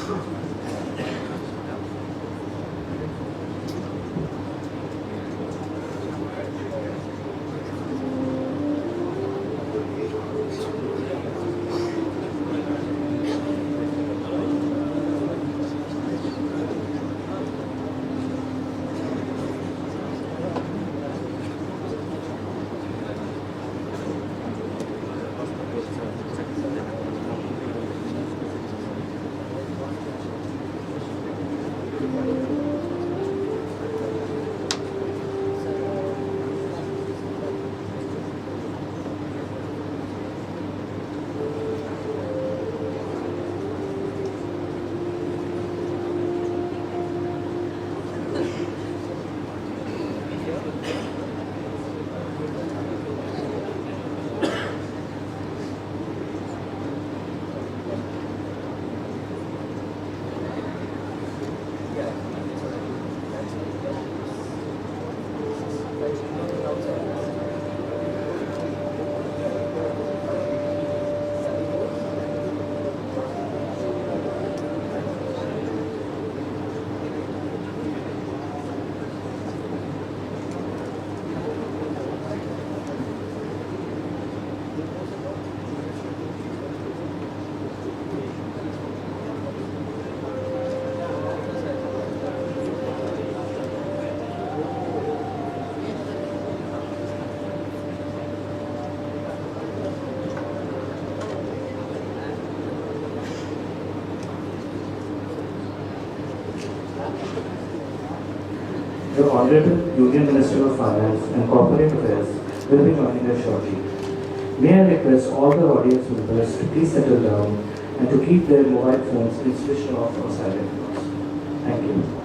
The Honorable Union Minister of Finance and Corporate Affairs will be joining us shortly. May I request all the audience members to please settle down and to keep their mobile phones in switched off or silent modes. Thank you.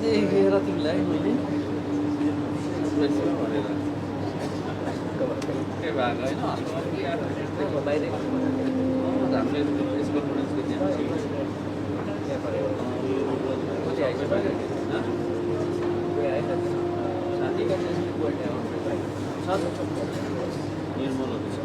देखेर तिमीलाई मैले भनेर के भएको होइन बाहिर हामीले यसको कति आइस बाहिर साथीका निर्मलहरू छ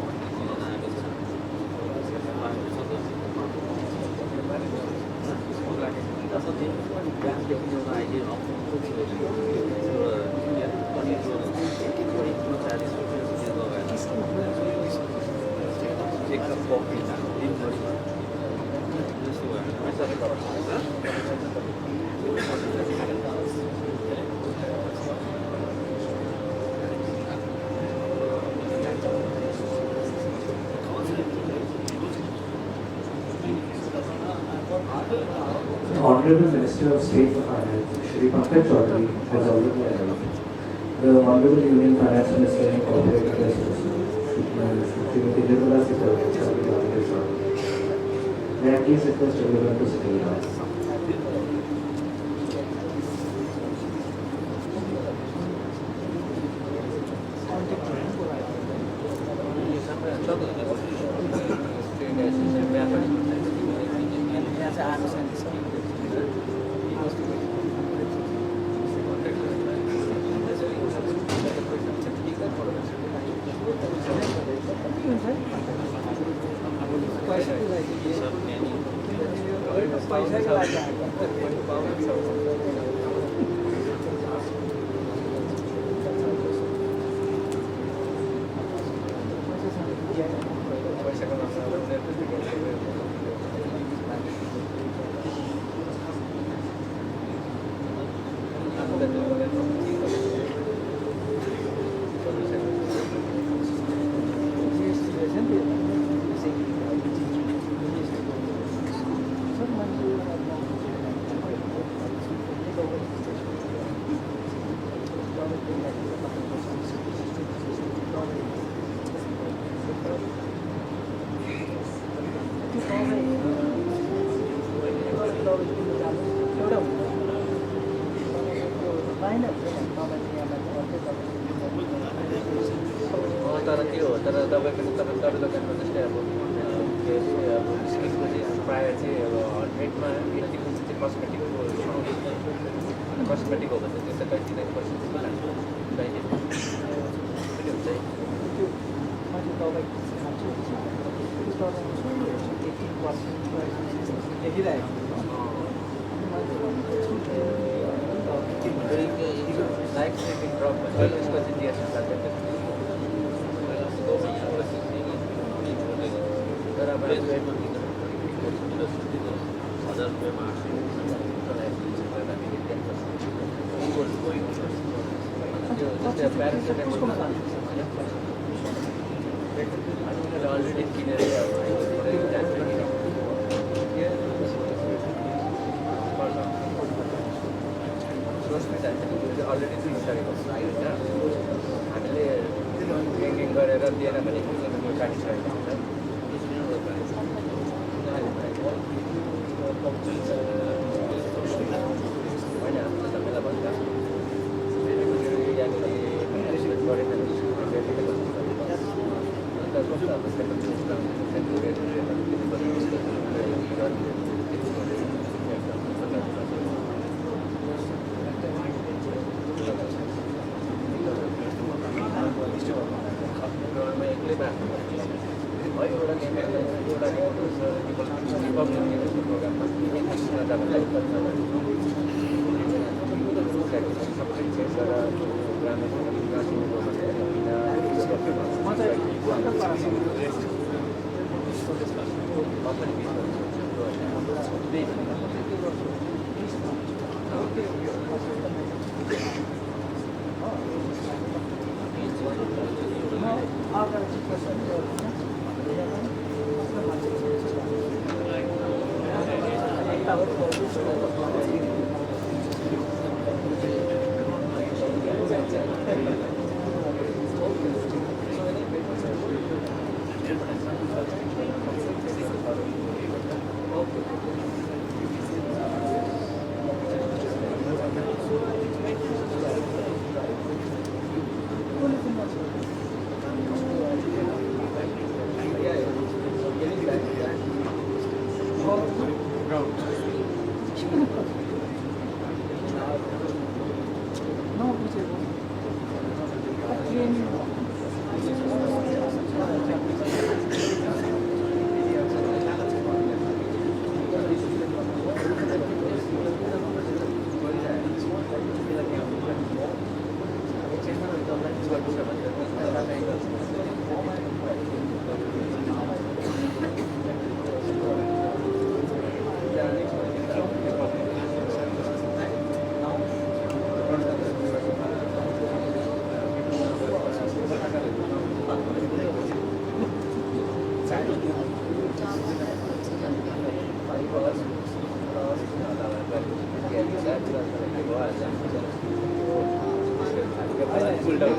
Honorable Minister of State for Finance, Shri Pankaj Chaudhary, has already arrived. The Honorable Union Finance Minister and Corporate Affairs Minister, Srimati Nirmala Sitharaman, shall be joining us shortly. May I please request everyone to settle down. तर के हो तर तपाईँको तपाईँ दोकानमा जस्तै अब के अब स्किनको चाहिँ प्रायः चाहिँ अब 100मा 80% चाहिँ कस्मेटिकको कस्मेटिक हो भने चाहिँ त्यसलाई 99% जस्तो लाग्छ 90 हुन्छ लाइक सेटिङ ड्रप भन्छ यसको चाहिँ डिएसएल लाग्छ तर अब 1000 रुपियाँमा 800 प्यारासिटामोल अलरेडी किनेर अलरेडी दिइसकेको छ होइन हामीले ब्याङ्किङ गरेर दिएन भने काटिसकेको हुन्छ होइन हामीले तपाईँलाई भन्छ pulled out.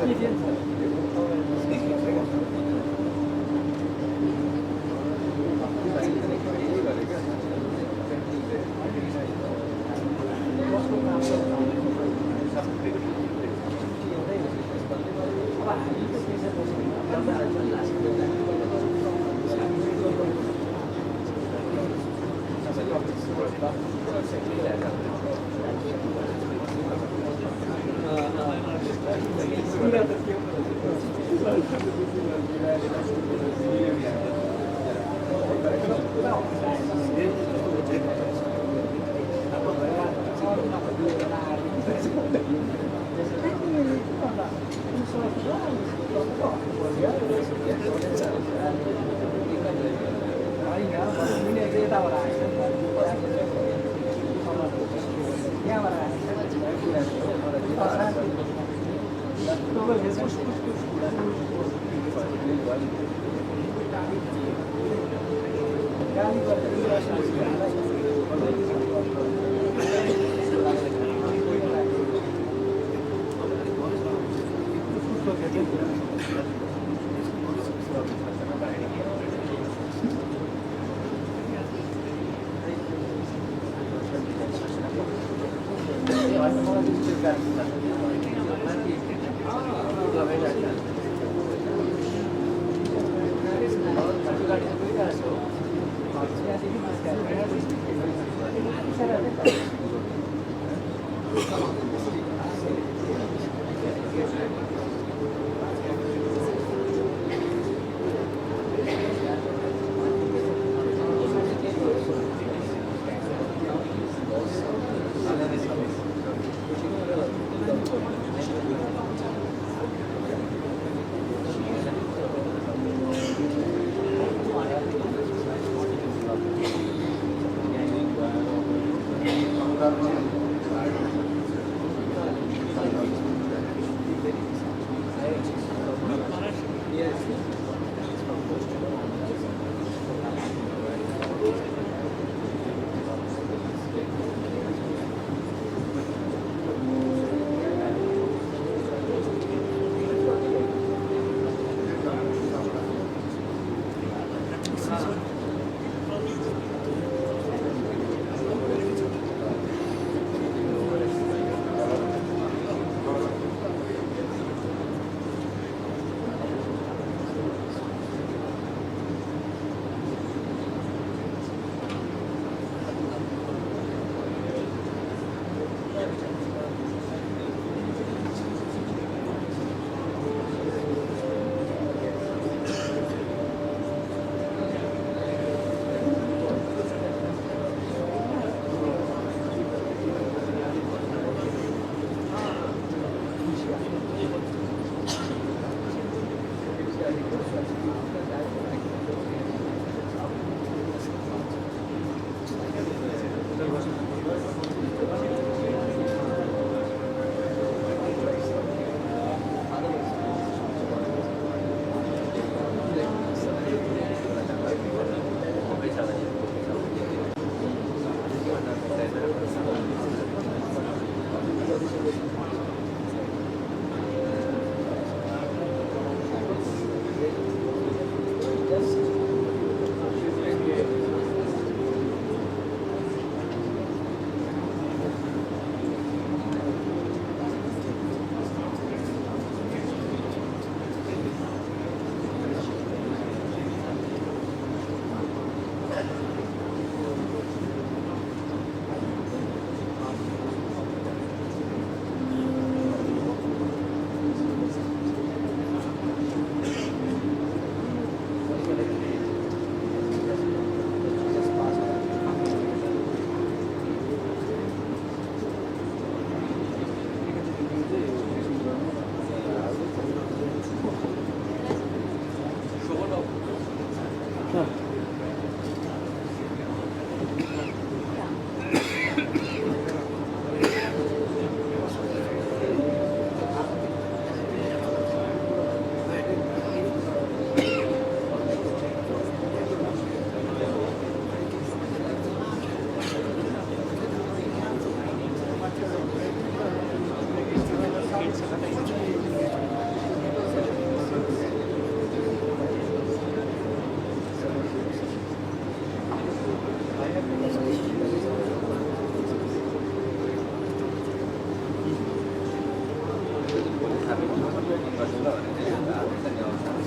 हामी वर्किङ गर्छौँ ल भने चाहिँ हामीले अवस्था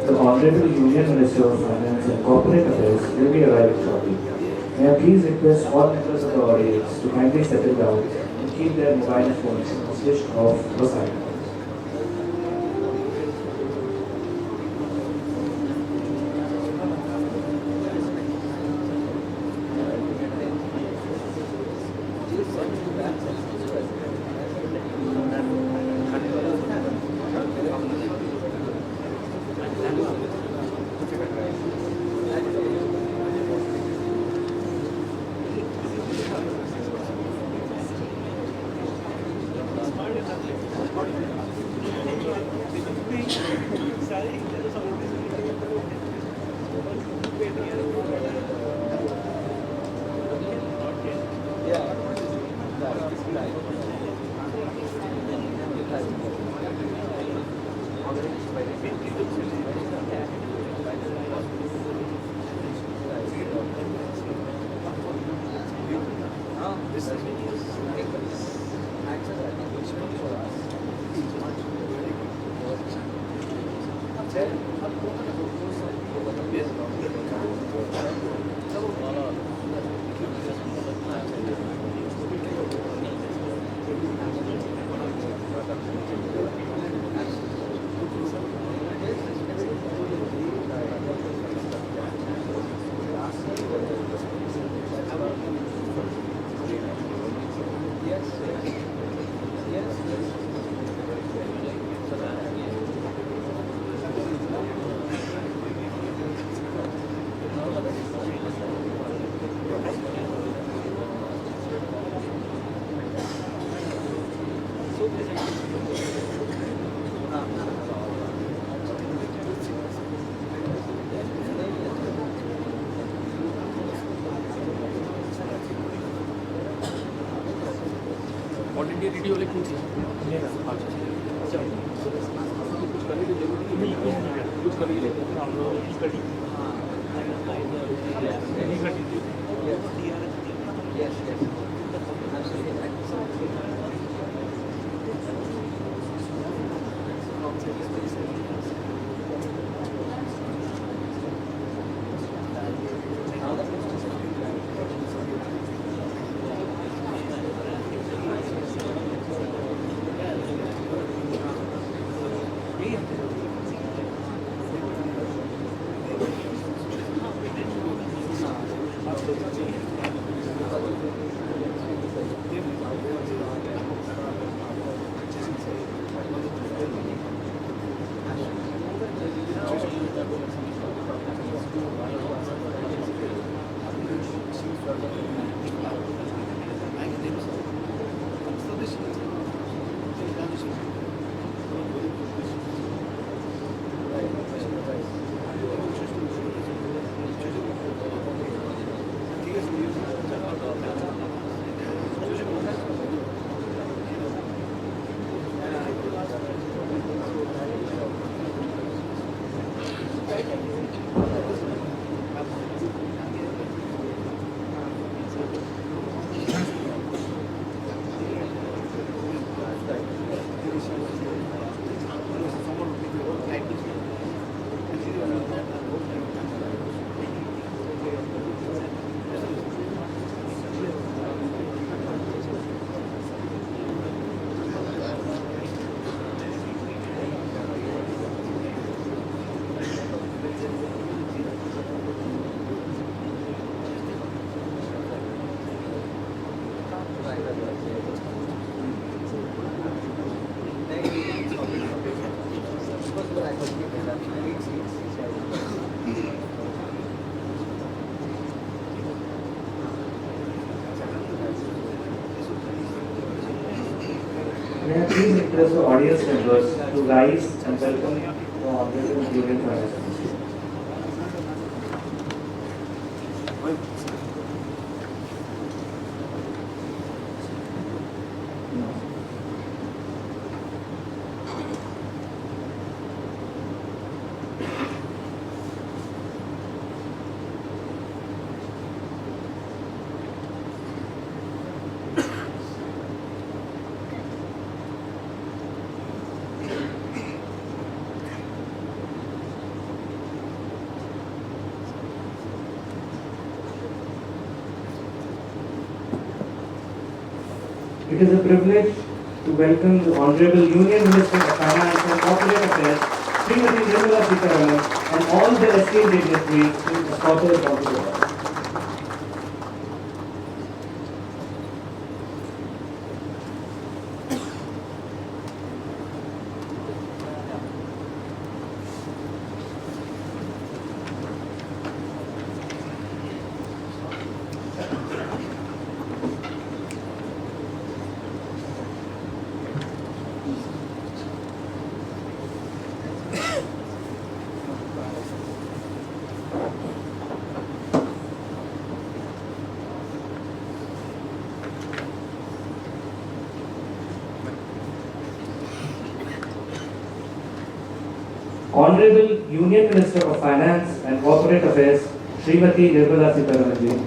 The Honorable Union Minister of Finance and Corporate Affairs will be arriving shortly. May I please request all members of the audience to kindly settle down and keep their mobile phones switched off or silent. All India radio वाले कौन सी अच्छा कुछ करने की जरूरत नहीं है कुछ करने की जरूरत नहीं हम लोग कटी May I please request the audience members to rise and welcome the Honorable Union Finance Minister. It is a privilege to welcome the Honorable Union Minister of Finance and Corporate Affairs, Srimati Nirmala Sitharaman, and all the esteemed dignitaries to escort her down to the hall. Honorable Union Minister of Finance and Corporate Affairs, Srimati Nirmala Sitharaman.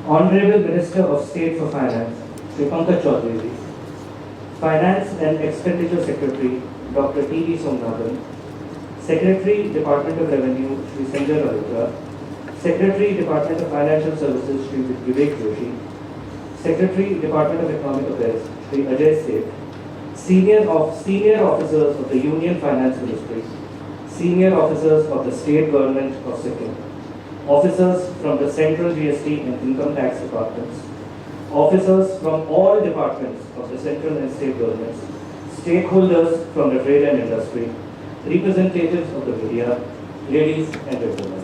Honorable Minister of State for Finance, Shri Pankaj Chaudhary. Finance and Expenditure Secretary, Dr. T.V. Somnathan. Secretary, Department of Revenue, Shri Sanjay Malhotra. Secretary, Department of Financial Services, Shri Vivek Joshi. Secretary, Department of Economic Affairs, Shri Ajay Seth. Senior officers of the Union Finance Ministry, senior officers of the State Government of Sikkim, officers from the Central GST and Income Tax Departments, officers from all departments of the Central and State Governments, stakeholders from the trade and industry, representatives of the media, ladies and gentlemen.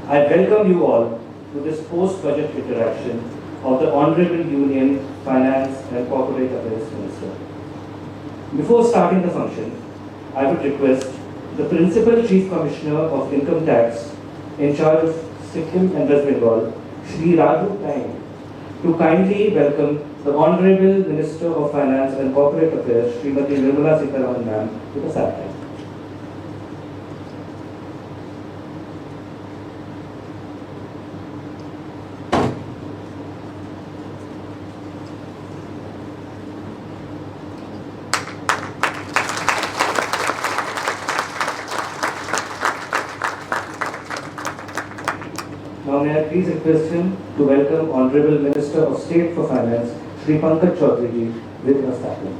I welcome you all to this post-budget interaction of the Honorable Union Finance and Corporate Affairs Minister. Before starting the function, I would request the Principal Chief Commissioner of Income Tax in charge of Sikkim and West Bengal, Shri Raju Taing, to kindly welcome the Honorable Minister of Finance and Corporate Affairs, Srimati Nirmala Sitharaman ma'am, to the satellite. Now may I please request him to welcome Honorable Minister of State for Finance, Shri Pankaj Chaudhary with us happening.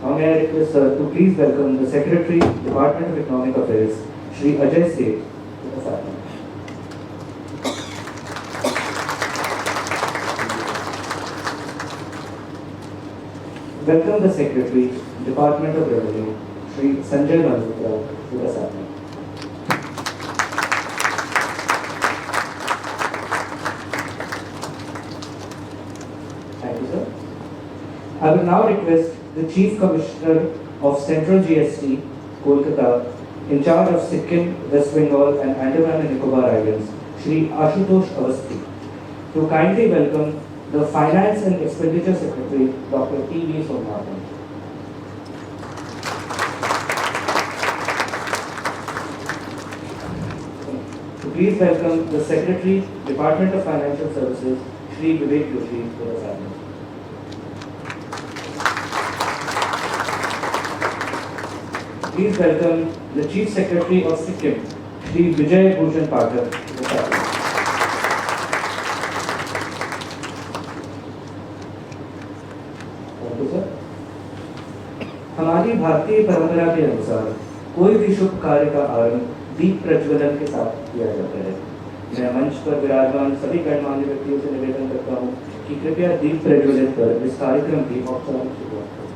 Now may I request sir to please welcome the Secretary, Department of Economic Affairs, Shri Ajay Seth with us happening. Welcome the Secretary, Department of Revenue, Shri Sanjay Malhotra, with us happening. Thank you, sir. I will now request the Chief Commissioner of Central GST, Kolkata, in charge of Sikkim, West Bengal and Andaman and Nicobar Islands, Shri Ashutosh Awasthi, to kindly welcome the Finance and Expenditure Secretary, Dr. T.V. Somnathan. To please welcome the Secretary, Department of Financial Services, Shri Vivek Joshi, to the satellite. Please welcome the Chief Secretary of Sikkim, Shri Vijay Bhushan Pathak, to the satellite. हमारी भारतीय परंपरा के अनुसार कोई भी शुभ कार्य का आरंभ दीप प्रज्वलन के साथ किया जाता है। मैं मंच पर विराजमान सभी गणमान्य व्यक्तियों से निवेदन करता हूं कि कृपया दीप प्रज्वलित कर इस कार्यक्रम की औपचारिक शुरुआत करें।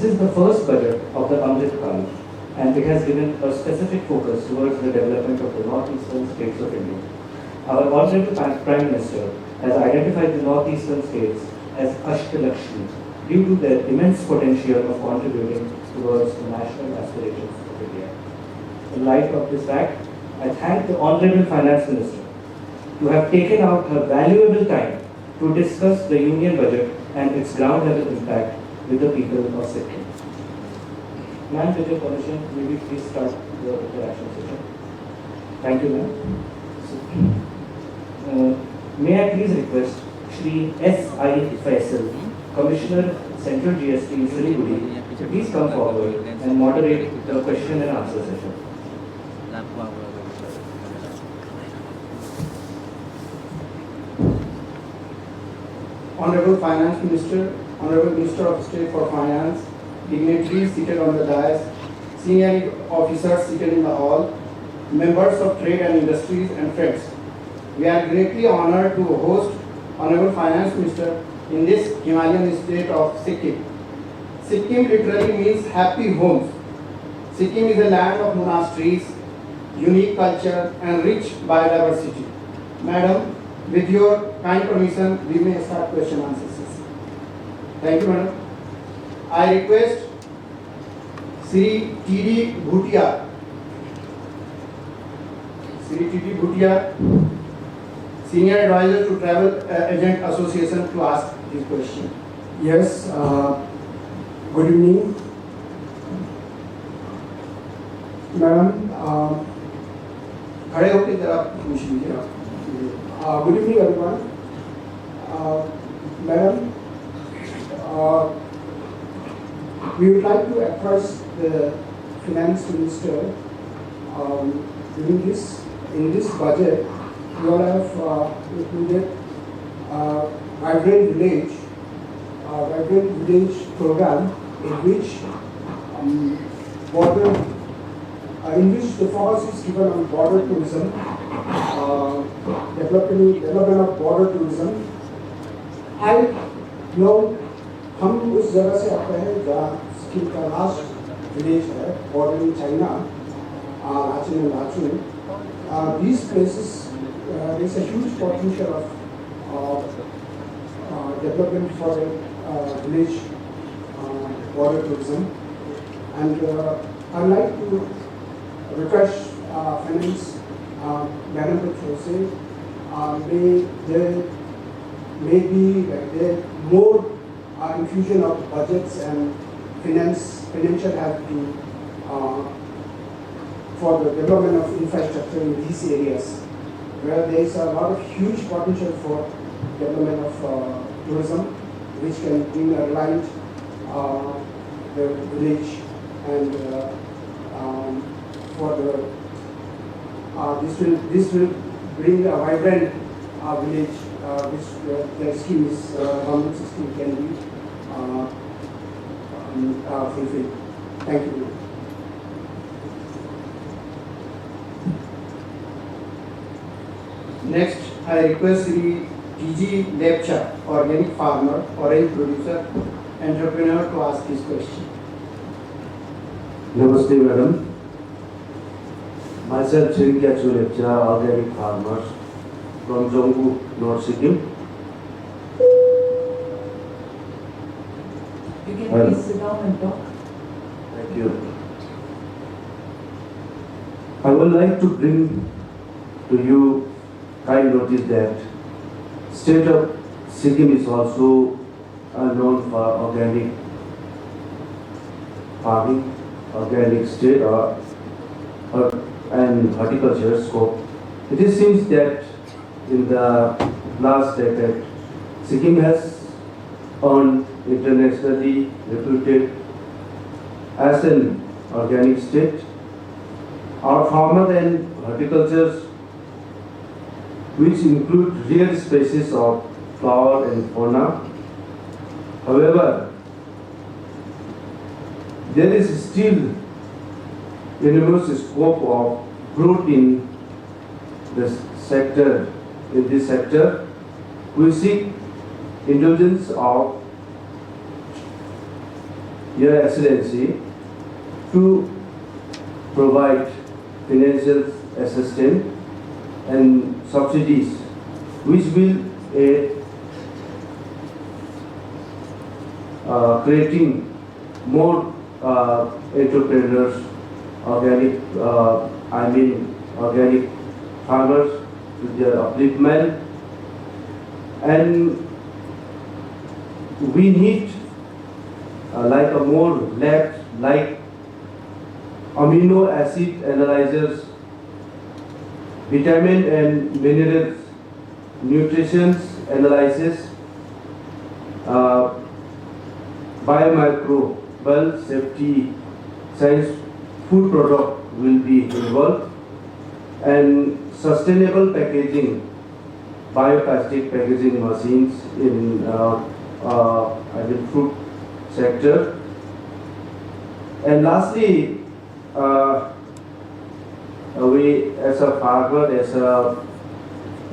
is the first budget of the Amrit Kal, and it has given a specific focus towards the development of the northeastern states of India. Our Honorable Prime Minister has identified the northeastern states as Ashtalakshmi due to their immense potential of contributing towards the national aspirations of India. In light of this fact, I thank the Honorable Finance Minister to have taken out her valuable time to discuss the Union budget and its ground level impact with the people of Sikkim. Ma'am, with your permission, may we please start the interaction session? Thank you, ma'am. May I please request Shri S.I. Faisal, Commissioner Central GST in Siliguri, to please come forward and moderate the question and answer session. Honorable Finance Minister, Honorable Minister of State for Finance, dignitaries seated on the dais, senior officers seated in the hall, members of trade and industries and friends. We are greatly honored to host Honorable Finance Minister in this Himalayan state of Sikkim. Sikkim literally means happy homes. Sikkim is a land of monasteries, unique culture and rich biodiversity. Madam, with your kind permission, we may start question and answer session. Thank you, madam. I request Sri T.D. Bhutia, Senior Advisor to Travel Agent Association, to ask this question. Yes, good evening. Madam, खड़े होकर जरा पूछ लीजिए. good evening everyone. Madam, we would like to address the Finance Minister in this budget. You all have included Vibrant Village program in which the focus is given on border tourism, development of border tourism. I know हम उस जगह से आते हैं जहाँ सिक्किम का last village है, bordering China, Lachung and Lachung. These places, there is a huge potential of development for village border tourism, and I'd like to request Finance Madam Petrosi, may be more infusion of budgets and financial help to for the development of infrastructure in these areas, where there is a lot of huge potential for development of tourism, which can bring a light the village, and for the this will bring a vibrant village, which the scheme is government system can be fulfilled. Thank you. Next, I request Sri T.G. Lepcha, organic farmer, orange producer, entrepreneur, to ask his question. Namaste, madam. Myself, Sri Kyachu Lepcha, organic farmer from Jonggu, North Sikkim. You can please sit down and talk. Thank you. I would like to bring to you kind notice that state of Sikkim is also known for organic farming, organic state and horticulture scope. It seems that in the last decade, Sikkim has earned internationally reputed as an organic state. Our farmers and horticulture, which include rare species of flora and fauna. However, there is still enormous scope of growth in this sector. In this sector, we seek indulgence of Your Excellency, to provide financial assistance and subsidies which will aid creating more entrepreneurs, organic farmers to their upliftment, and we need like a more labs like amino acid analyzers, vitamin and minerals, nutrition analysis, biomicrobial safety science, food product will be involved, and sustainable packaging, bioplastic packaging machines in fruit sector. And lastly, we as a farmer, as a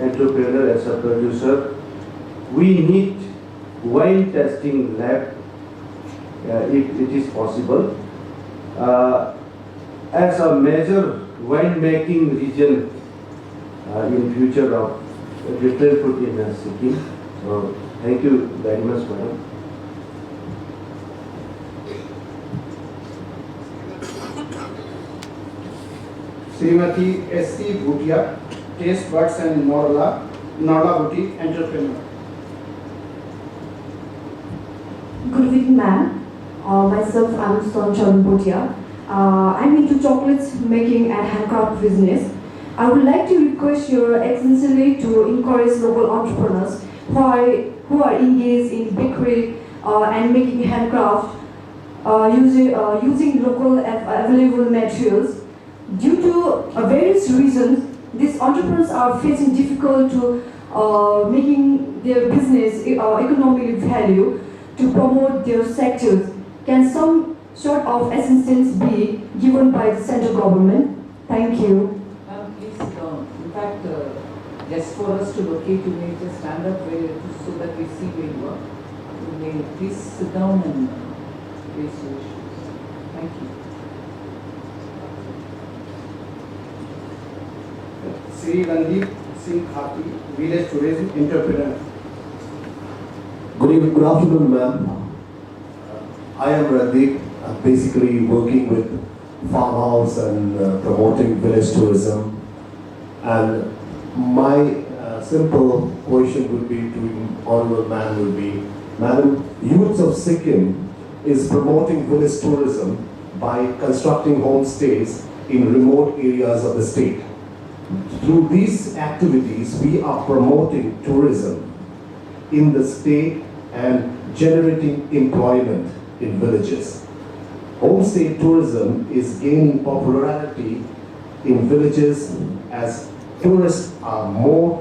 entrepreneur, as a producer, we need wine testing lab if it is possible. As a major winemaking region in future of different food in Sikkim. So thank you very much, madam. Srimati S.C. Bhutia, Taste Buds and Norla Boutique entrepreneur. Good evening, ma'am. Myself, I'm Sonchan Bhutia. I'm into chocolates making and handcraft business. I would like to request Your Excellency to encourage local entrepreneurs who are engaged in bakery and making handcraft using local available materials. Due to various reasons, these entrepreneurs are facing difficult to making their business economically value to promote their sectors. Can some sort of assistance be given by the central government? Thank you. Please sit down. In fact, just for us to locate, you may just stand up so that we see where you are. You may please sit down and raise your issues. Thank you. Sri Randeep Singh Khati, Village Tourism Entrepreneur. Good afternoon, ma'am. I am Randeep. I'm basically working with farmhouse and promoting village tourism. And my simple question would be to Honorable Man would be, Madam, Youths of Sikkim is promoting village tourism by constructing homestays in remote areas of the state. Through these activities, we are promoting tourism in the state and generating employment in villages. Homestay tourism is gaining popularity in villages as tourists are more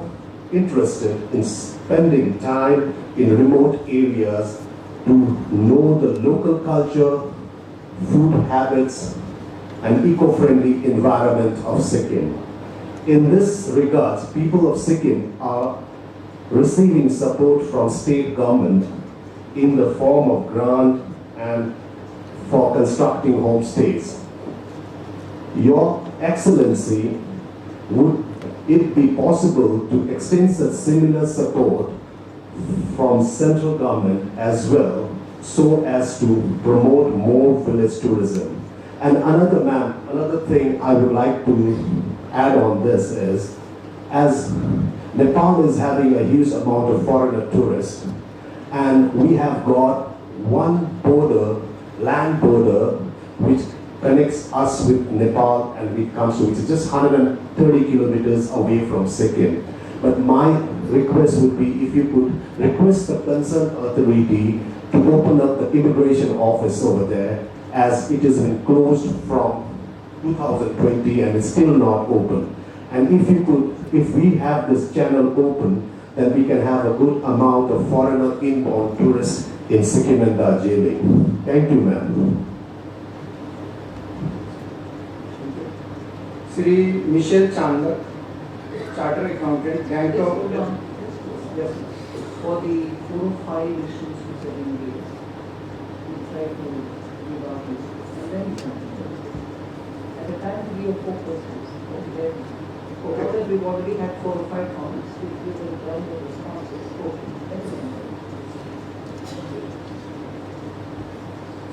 interested in spending time in remote areas to know the local culture, food habits, and eco-friendly environment of Sikkim. In this regard, people of Sikkim are receiving support from state government in the form of grant and for constructing homestays. Your Excellency, would it be possible to extend such similar support from central government as well, so as to promote more village tourism? And another thing I would like to add on this is, as Nepal is having a huge amount of foreigner tourists, and we have got one border, land border, which connects us with Nepal and which is just 130 kilometers away from Sikkim. But my request would be if you could request the concerned authority to open up the immigration office over there, as it has been closed from 2020 and it's still not open. And if we have this channel open, then we can have a good amount of foreigner inbound tourists in Sikkim and Darjeeling. Thank you, ma'am. Sri Michelle Chandak, Chartered Accountant, Gangtok. Yes. For the 4 or 5 issues which have been raised, we try to and then you come to us. At the time, 3 or 4 persons were there. Now that we've already had 4 or 5 comments, we will run the responses. Okay, that's it.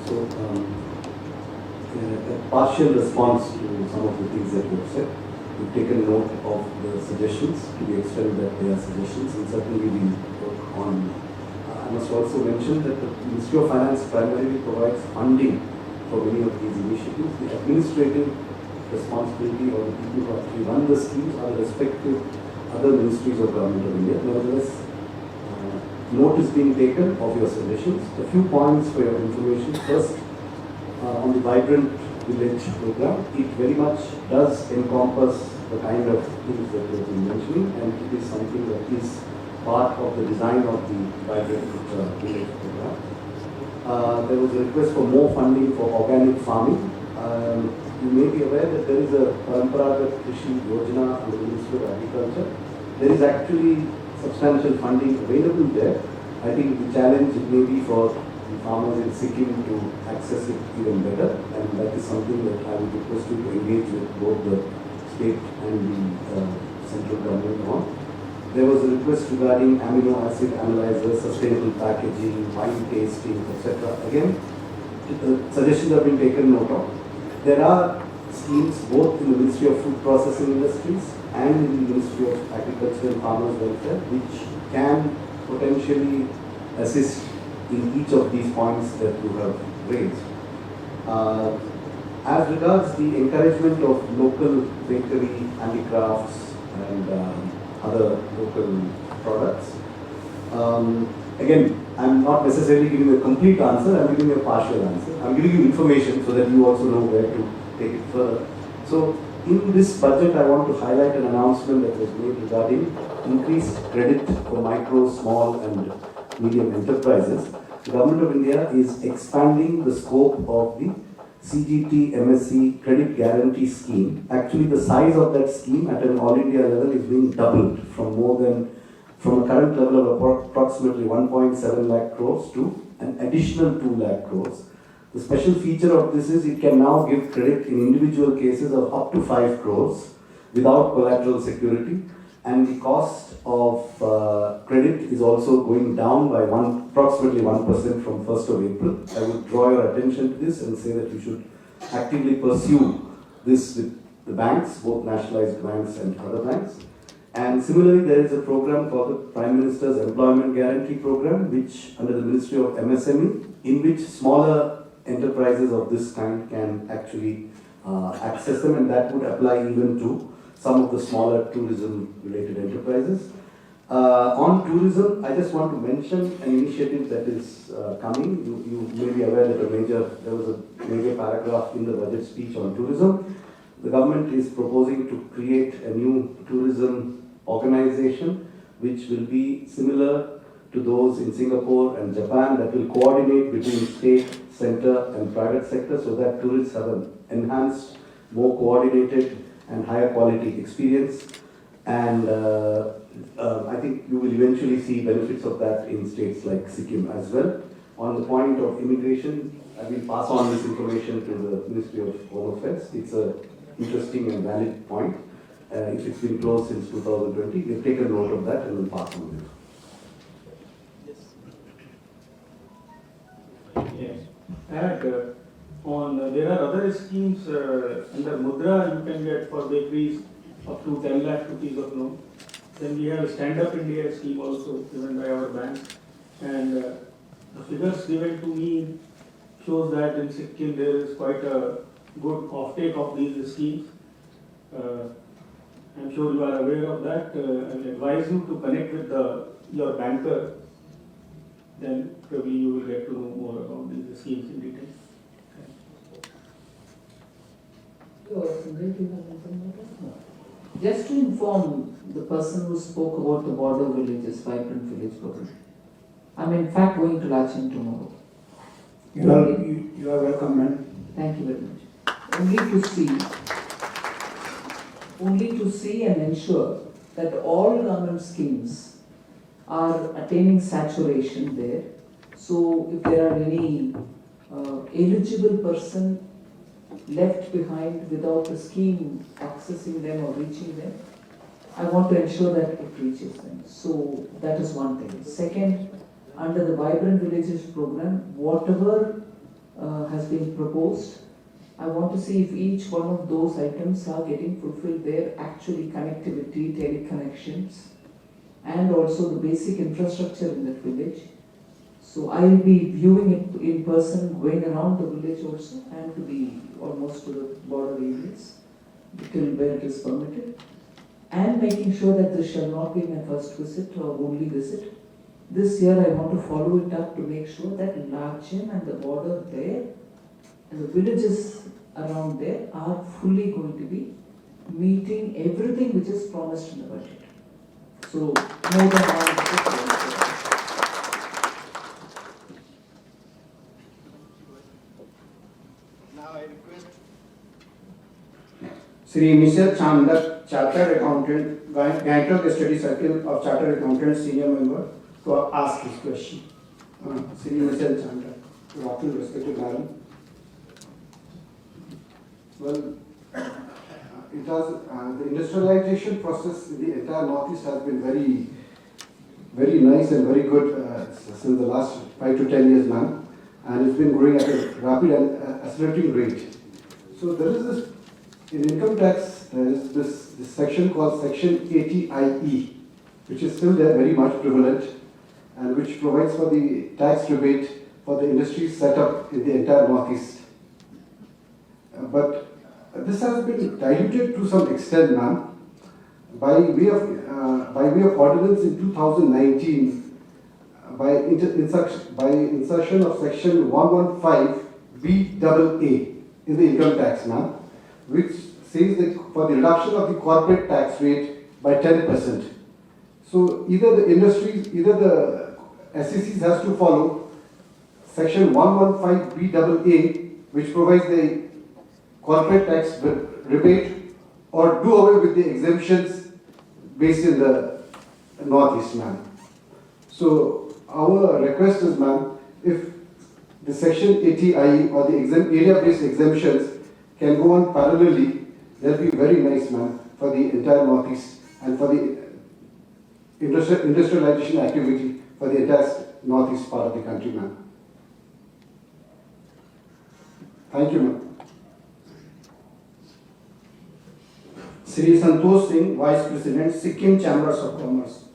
So, a partial response to some of the things that you have said. We've taken note of the suggestions to the extent that they are suggestions, and certainly we work on. I must also mention that the Ministry of Finance primarily provides funding for many of these initiatives. The administrative responsibility of the people who actually run the schemes are the respective other ministries of Government of India. Nevertheless, note is being taken of your suggestions. A few points for your information. First, on the Vibrant Village program, it very much does encompass the kind of things that you have been mentioning, and it is something that is part of the design of the Vibrant Village program. There was a request for more funding for organic farming. You may be aware that there is a Paramparagat Krishi Yojana under the Ministry of Agriculture. There is actually substantial funding available there. I think the challenge may be for the farmers in Sikkim to access it even better, and that is something that I would request you to engage with both the state and the central government on. There was a request regarding amino acid analyzers, sustainable packaging, wine tasting, etc. Again, suggestions have been taken note of. There are schemes both in the Ministry of Food Processing Industries and in the Ministry of Agriculture and Farmers Welfare, which can potentially assist in each of these points that you have raised. As regards the encouragement of local bakery, handicrafts and other local products, again, I'm not necessarily giving a complete answer, I'm giving a partial answer. I'm giving you information so that you also know where to take it further. So, in this budget, I want to highlight an announcement that was made regarding increased credit for micro, small and medium enterprises. The Government of India is expanding the scope of the CGT MSC Credit Guarantee Scheme. Actually, the size of that scheme at an all India level is being doubled from a current level of approximately 1.7 lakh crores to an additional 2 lakh crores. The special feature of this is it can now give credit in individual cases of up to 5 crores without collateral security, and the cost of credit is also going down by approximately 1% from 1st of April. I would draw your attention to this and say that you should actively pursue this with the banks, both nationalized banks and other banks. And similarly, there is a program called the Prime Minister's Employment Guarantee Program, which under the Ministry of MSME, in which smaller enterprises of this kind can actually access them, and that would apply even to some of the smaller tourism-related enterprises. On tourism, I just want to mention an initiative that is coming. You may be aware that there was a major paragraph in the budget speech on tourism. The government is proposing to create a new tourism organization which will be similar to those in Singapore and Japan, that will coordinate between state, center and private sector so that tourists have an enhanced, more coordinated and higher quality experience. And I think you will eventually see benefits of that in states like Sikkim as well. On the point of immigration, I will pass on this information to the Ministry of Home Affairs. It's an interesting and valid point. If it's been closed since 2020, we've taken note of that and will pass on it. Yes. And there are other schemes under Mudra. You can get for bakeries up to 10 lakh rupees of loan. Then we have Stand Up India scheme also given by our bank. And the figures given to me shows that in Sikkim there is quite a good offtake of these schemes. I'm sure you are aware of that. I will advise you to connect with your banker. Then probably you will get to know more about these schemes in detail. Just to inform the person who spoke about the border villages, Vibrant Village program. I'm in fact going to Lachin tomorrow. You are welcome, ma'am. Thank you very much. Only to see and ensure that all government schemes are attaining saturation there. So if there are any eligible person left behind without the scheme accessing them or reaching them. I want to ensure that it reaches them. So that is one thing. Second, under the Vibrant Villages program, whatever has been proposed, I want to see if each one of those items are getting fulfilled there, actually connectivity, teleconnections, and also the basic infrastructure in that village. So I will be viewing it in person, going around the village also, and to be almost to the border areas, till where it is permitted, and making sure that this shall not be my first visit or only visit. This year I want to follow it up to make sure that Lachem and the border there and the villages around there are fully going to be meeting everything which is promised in the budget. So more than all. Now I request Sri Michelle Chandak, Chartered Accountant, Gangtok Study Circle of Chartered Accountants, Senior Member, to ask his question. Sri Michelle Chandak, good afternoon, respected Madam. Well, it has, the industrialization process in the entire Northeast has been very nice and very good since the last 5 to 10 years now, and it's been growing at a rapid and accelerating rate. So there is this, in income tax, there is this section called Section 80IE, which is still there, very much prevalent, and which provides for the tax rebate for the industries set up in the entire Northeast. But this has been diluted to some extent, ma'am, by way of ordinance in 2019, by insertion of section 115BAA in the income tax, ma'am, which says that for the reduction of the corporate tax rate by 10%. So either the industries, either the SECs has to follow section 115BAA, which provides the corporate tax rebate, or do away with the exemptions based in the Northeast, ma'am. So our request is, ma'am, if the section 80IE or the area-based exemptions can go on parallelly, that will be very nice, ma'am, for the entire Northeast and for the industrialization activity for the entire Northeast part of the country, ma'am. Thank you, ma'am. Sri Santosh Singh, Vice President, Sikkim Chambers of Commerce.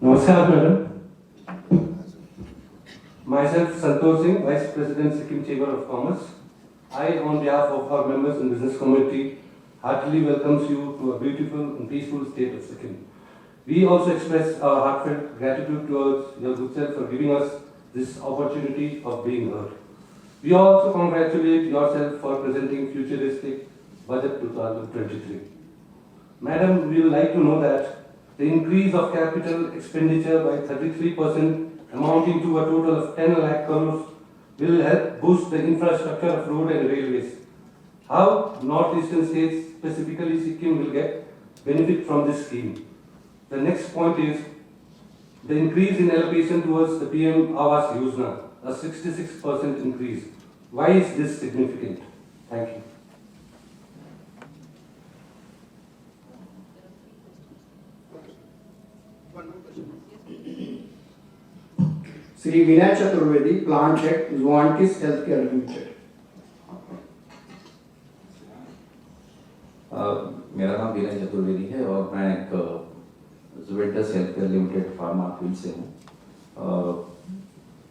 Namaskar, madam. Myself, Santosh Singh, Vice President, Sikkim Chamber of Commerce. I, on behalf of our members and business community, heartily welcomes you to a beautiful and peaceful state of Sikkim. We also express our heartfelt gratitude towards your good self for giving us this opportunity of being heard. We also congratulate yourself for presenting futuristic Budget 2023. Madam, we would like to know that the increase of capital expenditure by 33%, amounting to a total of 10 lakh crores, will help boost the infrastructure of road and railways. How northeastern states, specifically Sikkim, will get benefit from this scheme? The next point is the increase in allocation towards the PM Awas Yojana, a 66% increase. Why is this significant? Thank you. Sri Vinay Chaturvedi, Plant Head, Zuantis Healthcare Limited. मेरा नाम विनय चतुर्वेदी है और मैं एक Juventus healthcare limited pharma field से हूँ।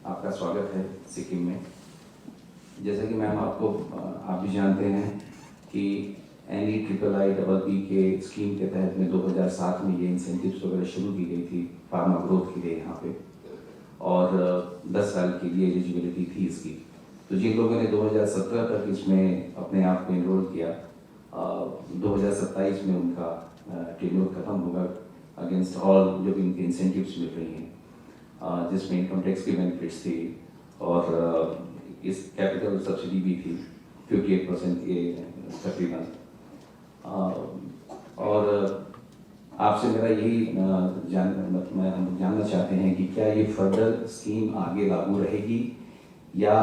आपका स्वागत है सिक्किम में। जैसा कि मैम आप भी जानते हैं कि NEIII के स्कीम के तहत में 2007 में ये इंसेंटिव्स वगैरह शुरू की गई थी फार्मा ग्रोथ के लिए यहाँ पे, और 10 साल के लिए एलिजिबिलिटी थी इसकी। तो जिन लोगों ने 2017 तक इसमें अपने आप को इनरोल किया, 2027 में उनका टेन्योर खत्म होगा अगेंस्ट ऑल जो भी उनके इंसेंटिव्स मिल रही हैं, जिसमें इनकम टैक्स की बेनिफिट्स थी और इस कैपिटल सब्सिडी भी थी 58% ये तकरीबन। और आपसे मेरा यही जानना चाहते हैं कि क्या ये फर्दर स्कीम आगे लागू रहेगी या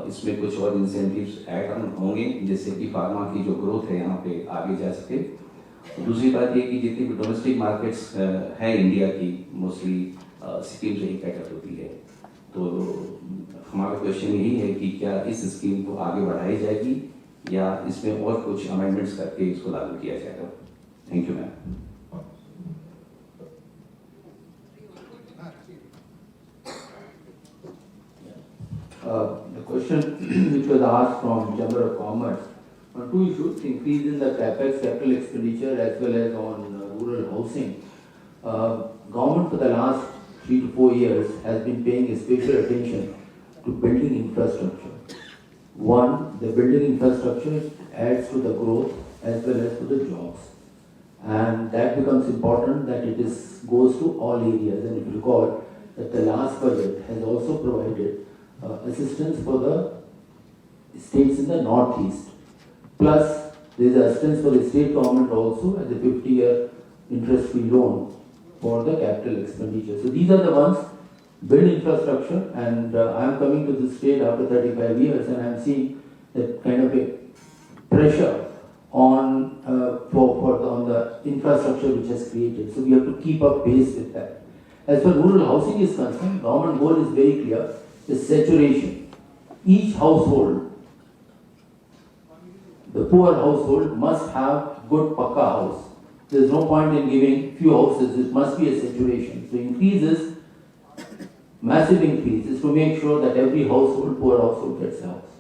इसमें कुछ और इंसेंटिव्स ऐड ऑन होंगे जिससे कि फार्मा की जो ग्रोथ है यहाँ पे आगे जा सके। दूसरी बात ये कि जितनी भी डोमेस्टिक मार्केट्स हैं इंडिया की, मोस्टली सिक्किम से ही कैटर होती है। तो हमारा क्वेश्चन यही है कि क्या इस स्कीम को आगे बढ़ाई जाएगी या इसमें और कुछ अमेंडमेंट्स करके इसको लागू किया जाएगा। Thank you ma'am. The question which was asked from Chamber of Commerce on two issues: increase in the capex, capital expenditure, as well as on rural housing. Government for the last 3 to 4 years has been paying special attention to building infrastructure. One, the building infrastructure adds to the growth as well as to the jobs, and that becomes important that it goes to all areas. And if you recall that the last budget has also provided assistance for the states in the northeast. Plus, there is assistance for the state government also as a 50-year interest-free loan for the capital expenditure. So these are the ones, build infrastructure, and I am coming to this state after 35 years and I am seeing that kind of a pressure on on the infrastructure which has created. So we have to keep up pace with that. As far as rural housing is concerned, government goal is very clear. Is saturation. Each household, the poor household, must have good pakka house. There is no point in giving few houses. It must be a saturation. So increases, massive increase is to make sure that every household, poor household, gets a house.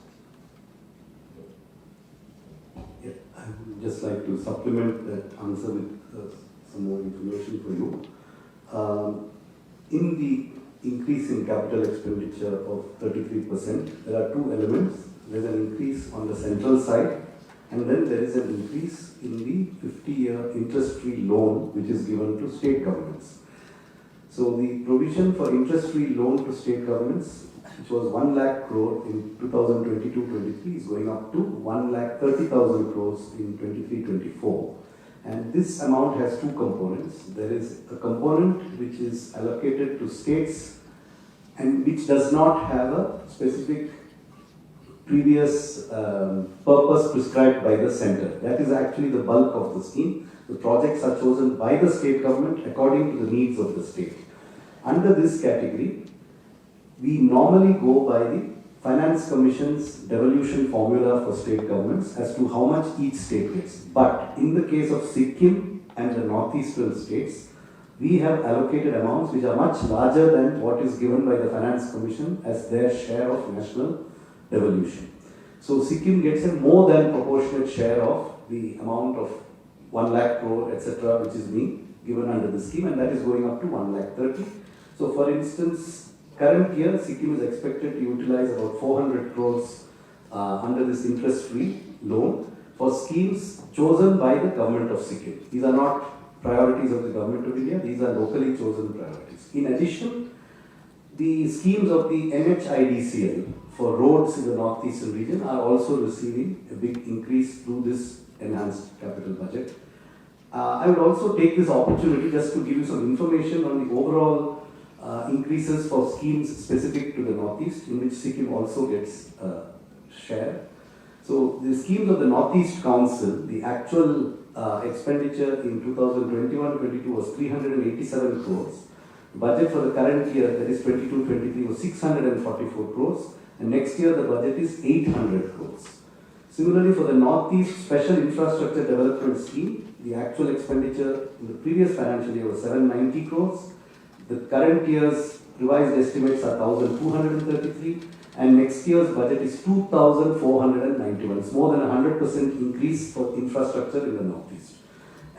Yeah, I would just like to supplement that answer with some more information for you. In the increase in capital expenditure of 33%, there are two elements. There is an increase on the central side, and then there is an increase in the 50-year interest-free loan which is given to state governments. So the provision for interest-free loan to state governments, which was 1 lakh crore in 2022-23, is going up to 1,30,000 crores in 23-24. And this amount has two components. There is a component which is allocated to states and which does not have a specific previous purpose prescribed by the center. That is actually the bulk of the scheme. The projects are chosen by the state government according to the needs of the state. Under this category, we normally go by the Finance Commission's devolution formula for state governments as to how much each state gets. But in the case of Sikkim and the northeastern states, we have allocated amounts which are much larger than what is given by the Finance Commission as their share of national devolution. So Sikkim gets a more than proportionate share of the amount of 1 lakh crore, etc., which is being given under the scheme, and that is going up to 1,30,000. So for instance, current year, Sikkim is expected to utilize about 400 crores under this interest-free loan for schemes chosen by the government of Sikkim. These are not priorities of the government of India, these are locally chosen priorities. In addition, the schemes of the NHIDCL for roads in the northeastern region are also receiving a big increase through this enhanced capital budget. I would also take this opportunity just to give you some information on the overall increases for schemes specific to the northeast, in which Sikkim also gets a share. So the schemes of the Northeast Council, the actual expenditure in 2021-22 was 387 crores. Budget for the current year, that is 22-23, was 644 crores, and next year the budget is 800 crores. Similarly, for the Northeast Special Infrastructure Development Scheme, the actual expenditure in the previous financial year was 790 crores. The current year's revised estimates are 1,233, and next year's budget is 2,491. It's more than 100% increase for infrastructure in the Northeast.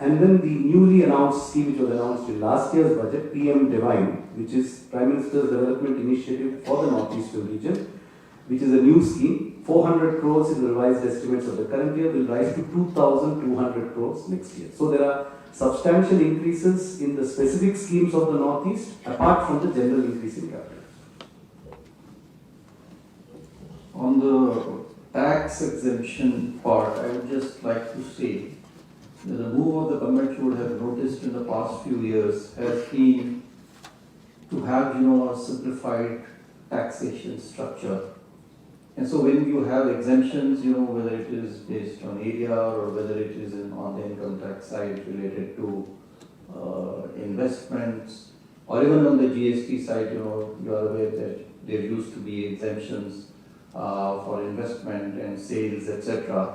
And then the newly announced scheme, which was announced in last year's budget, PM Divine, which is Prime Minister's Development Initiative for the Northeastern region, which is a new scheme. 400 crores in the revised estimates of the current year will rise to 2,200 crores next year. So there are substantial increases in the specific schemes of the Northeast, apart from the general increase in capital. On the tax exemption part, I would just like to say that the move of the government you would have noticed in the past few years has been to have, a simplified taxation structure. And so when you have exemptions, whether it is based on area or whether it is on the income tax side related to investments, or even on the GST side, you are aware that there used to be exemptions for investment and sales, etc.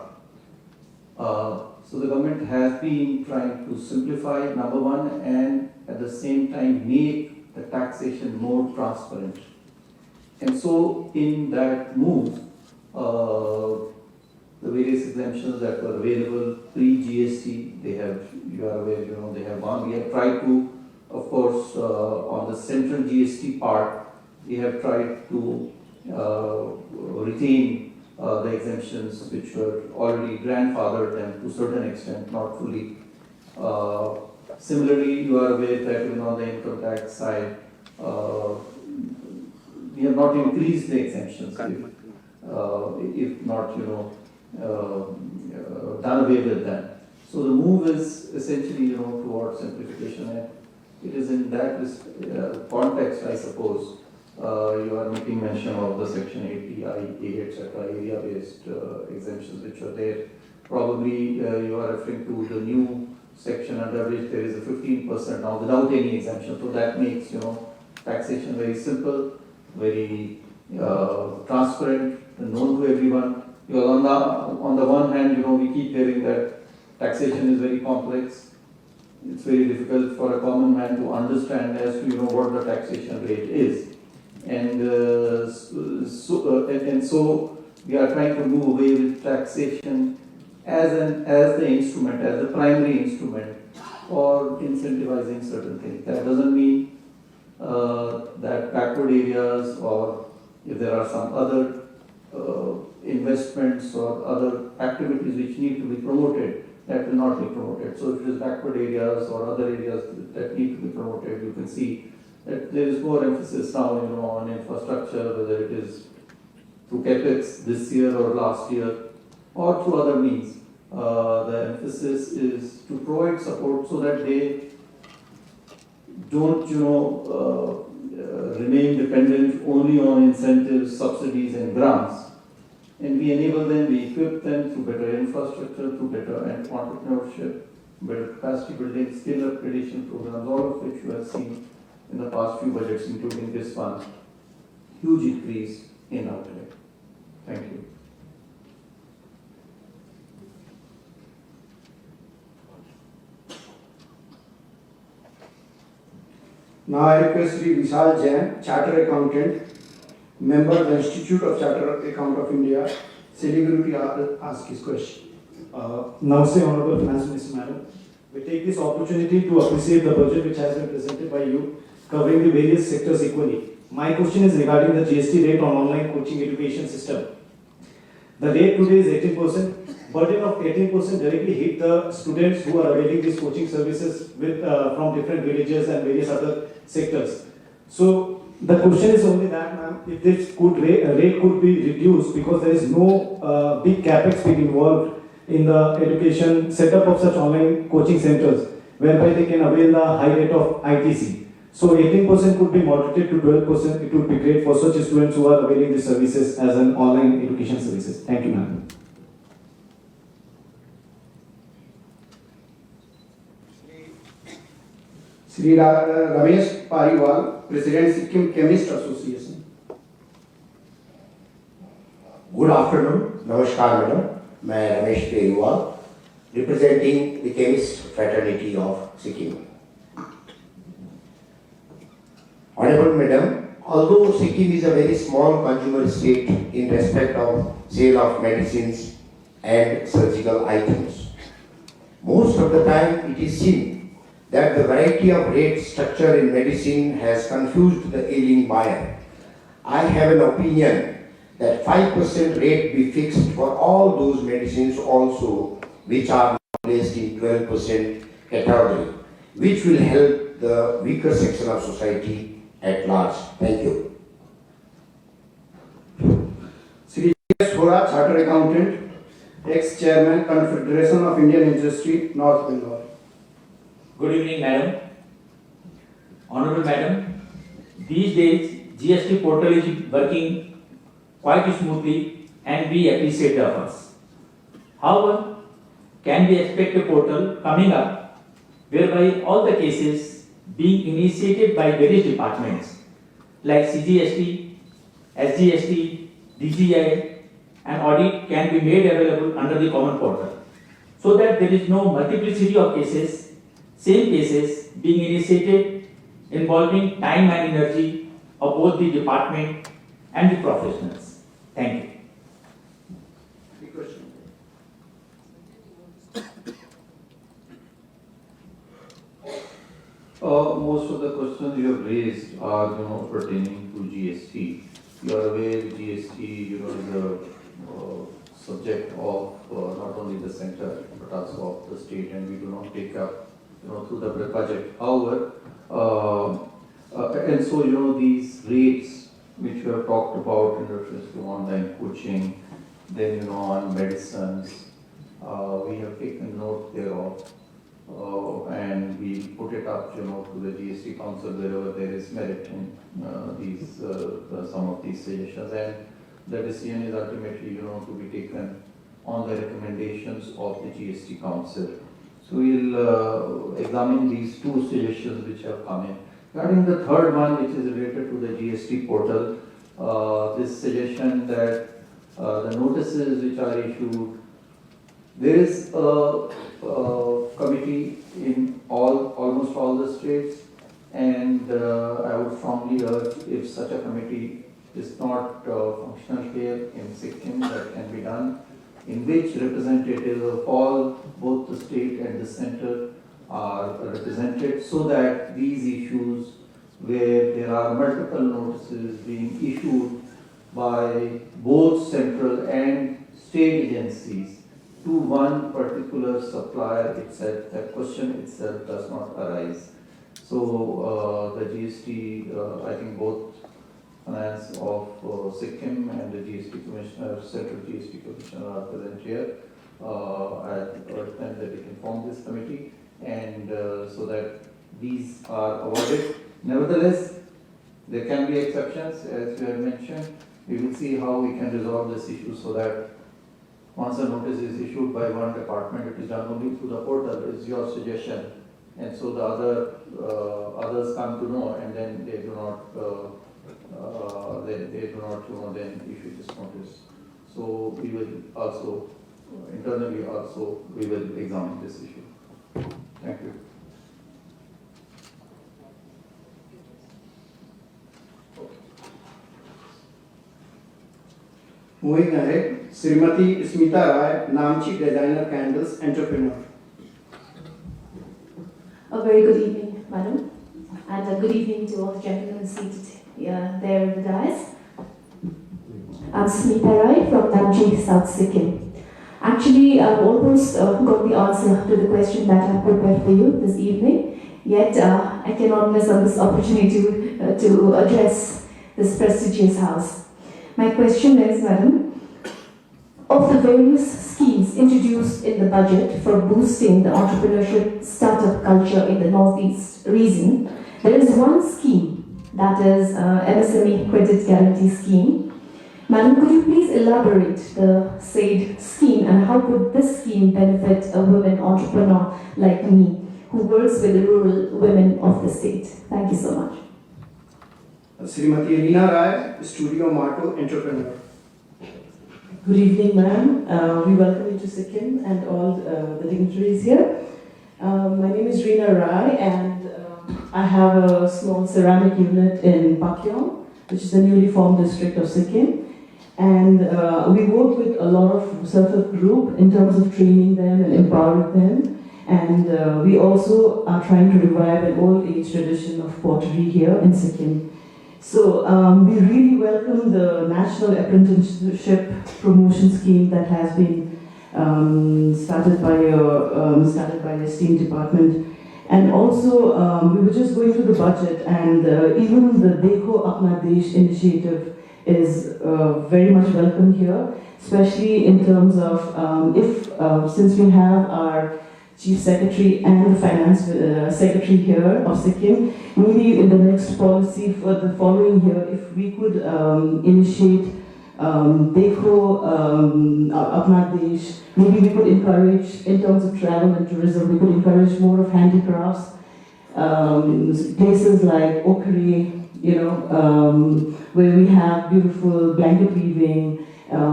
So the government has been trying to simplify, number one, and at the same time make the taxation more transparent. And so in that move, the various exemptions that were available pre-GST, you are aware, they have gone. We have tried to, of course, on the central GST part, we have tried to retain the exemptions which were already grandfathered and to a certain extent, not fully. Similarly, you are aware that even on the income tax side, we have not increased the exemptions, if not, done away with them. So the move is essentially, towards simplification, and it is in that context, I suppose, you are making mention of the Section 80, IA, etc., area-based exemptions which are there. Probably you are referring to the new section under which there is a 15% now without any exemption. So that makes, taxation very simple, very transparent, and known to everyone. Because on the one hand, we keep hearing that taxation is very complex. It's very difficult for a common man to understand as to what the taxation rate is. And so we are trying to move away with taxation as the instrument, as the primary instrument for incentivizing certain things. That doesn't mean that backward areas, or if there are some other investments or other activities which need to be promoted, that will not be promoted. So if it is backward areas or other areas that need to be promoted, you can see that there is more emphasis now, on infrastructure, whether it is through CapEx this year or last year, or through other means. The emphasis is to provide support so that they don't, remain dependent only on incentives, subsidies, and grants. And we enable them, we equip them through better infrastructure, through better entrepreneurship, better capacity building, skill upgradation programs, all of which you have seen in the past few budgets, including this one. Huge increase in outlay. Thank you. Now I request Sri Vishal Jain, Chartered Accountant, member of the Institute of Chartered Accountant of India, Siliguri, to ask his question. Namaste, Honorable Finance Minister Madam. We take this opportunity to appreciate the budget which has been presented by you, covering the various sectors equally. My question is regarding the GST rate on online coaching education system. The rate today is 18%. Burden of 18% directly hit the students who are availing these coaching services from different villages and various other sectors. So the question is only that, ma'am, if this rate could be reduced, because there is no big capex being involved in the education setup of such online coaching centers, whereby they can avail the high rate of ITC. So 18% could be moderated to 12%. It would be great for such students who are availing these services as an online education services. Thank you, ma'am. Sri Ramesh Pariwal, President Sikkim Chemist Association. Good afternoon, Namaskar Madam. मैं Ramesh पेरुवाल, representing the chemist fraternity of Sikkim. Honorable Madam, although Sikkim is a very small consumer state in respect of sale of medicines and surgical items, most of the time it is seen that the variety of rate structure in medicine has confused the ailing buyer. I have an opinion that 5% rate be fixed for all those medicines also which are placed in 12% category, which will help the weaker section of society at large. Thank you. Sri Sora, Chartered Accountant, ex-chairman, Confederation of Indian Industry, North Bengal. Good evening, Madam. Honorable Madam, these days GST portal is working quite smoothly and we appreciate the efforts. However, can we expect a portal coming up whereby all the cases being initiated by various departments like CGST, SGST, DGI and audit can be made available under the common portal so that there is no multiplicity of cases, same cases being initiated involving time and energy of both the department and the professionals. Thank you. Most of the questions you have raised are, pertaining to GST. You are aware GST, is a subject of not only the center but also of the state, and we do not take up, through the budget. However, and so these rates which we have talked about in reference to online coaching, then on medicines, we have taken note thereof. And we put it up, to the GST Council wherever there is merit in some of these suggestions, and the decision is ultimately, to be taken on the recommendations of the GST Council. So we'll examine these two suggestions which have come in. Regarding the third one, which is related to the GST portal, this suggestion that the notices which are issued, there is a committee in almost all the states, and I would strongly urge, if such a committee is not functional here in Sikkim, that can be done, in which representatives of both the state and the center are represented, so that these issues where there are multiple notices being issued by both central and state agencies to one particular supplier itself, that question itself does not arise. So the GST, I think both finance of Sikkim and the GST Commissioner, Central GST Commissioner are present here. I urge them that they can form this committee, and so that these are awarded. Nevertheless, there can be exceptions, as you have mentioned. We will see how we can resolve this issue so that once a notice is issued by one department, it is done only through the portal, is your suggestion. And so the others come to know, and then they do not, then issue this notice. So we will also, internally also, we will examine this issue. Thank you. Moving ahead, Srimati Smita Rai, Namchi Designer Candles Entrepreneur. A very good evening, madam, and a good evening to all the gentlemen seated there in the dais. I'm Smita Rai from Namchi, South Sikkim. Actually, I've almost got the answer to the question that I've prepared for you this evening, yet I cannot miss on this opportunity to address this prestigious house. My question is, madam, of the various schemes introduced in the budget for boosting the entrepreneurship startup culture in the Northeast region, there is one scheme, that is MSME Credit Guarantee Scheme. Madam, could you please elaborate the said scheme and how could this scheme benefit a woman entrepreneur like me who works with the rural women of the state? Thank you so much. Srimati Reena Rai, Studio Marto Entrepreneur. Good evening, ma'am. We welcome you to Sikkim and all the dignitaries here. My name is Reena Rai, and I have a small ceramic unit in Pakyong, which is a newly formed district of Sikkim. And we work with a lot of self-help group in terms of training them and empowering them. And we also are trying to revive an old age tradition of pottery here in Sikkim. So we really welcome the National Apprenticeship Promotion Scheme that has been started by your esteemed department. And also we were just going through the budget, and even the Dekho Apna Desh initiative is very much welcome here, especially in terms of since we have our Chief Secretary and the Finance Secretary here of Sikkim. Maybe in the next policy for the following year, if we could initiate Dekho Apna Desh, maybe we could encourage, in terms of travel and tourism, we could encourage more of handicrafts, places like Okri, where we have beautiful blanket weaving.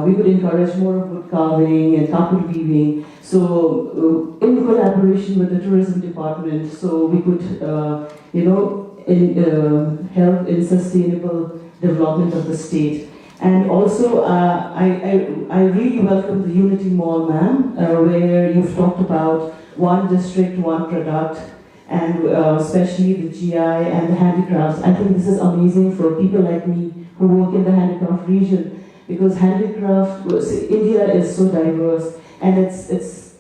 We could encourage more of wood carving and carpet weaving. So, in collaboration with the tourism department, so we could, help in sustainable development of the state. And also, I really welcome the Unity Mall, ma'am, where you've talked about one district, one product, and especially the GI and the handicrafts. I think this is amazing for people like me who work in the handicraft region, because handicraft, India is so diverse, and its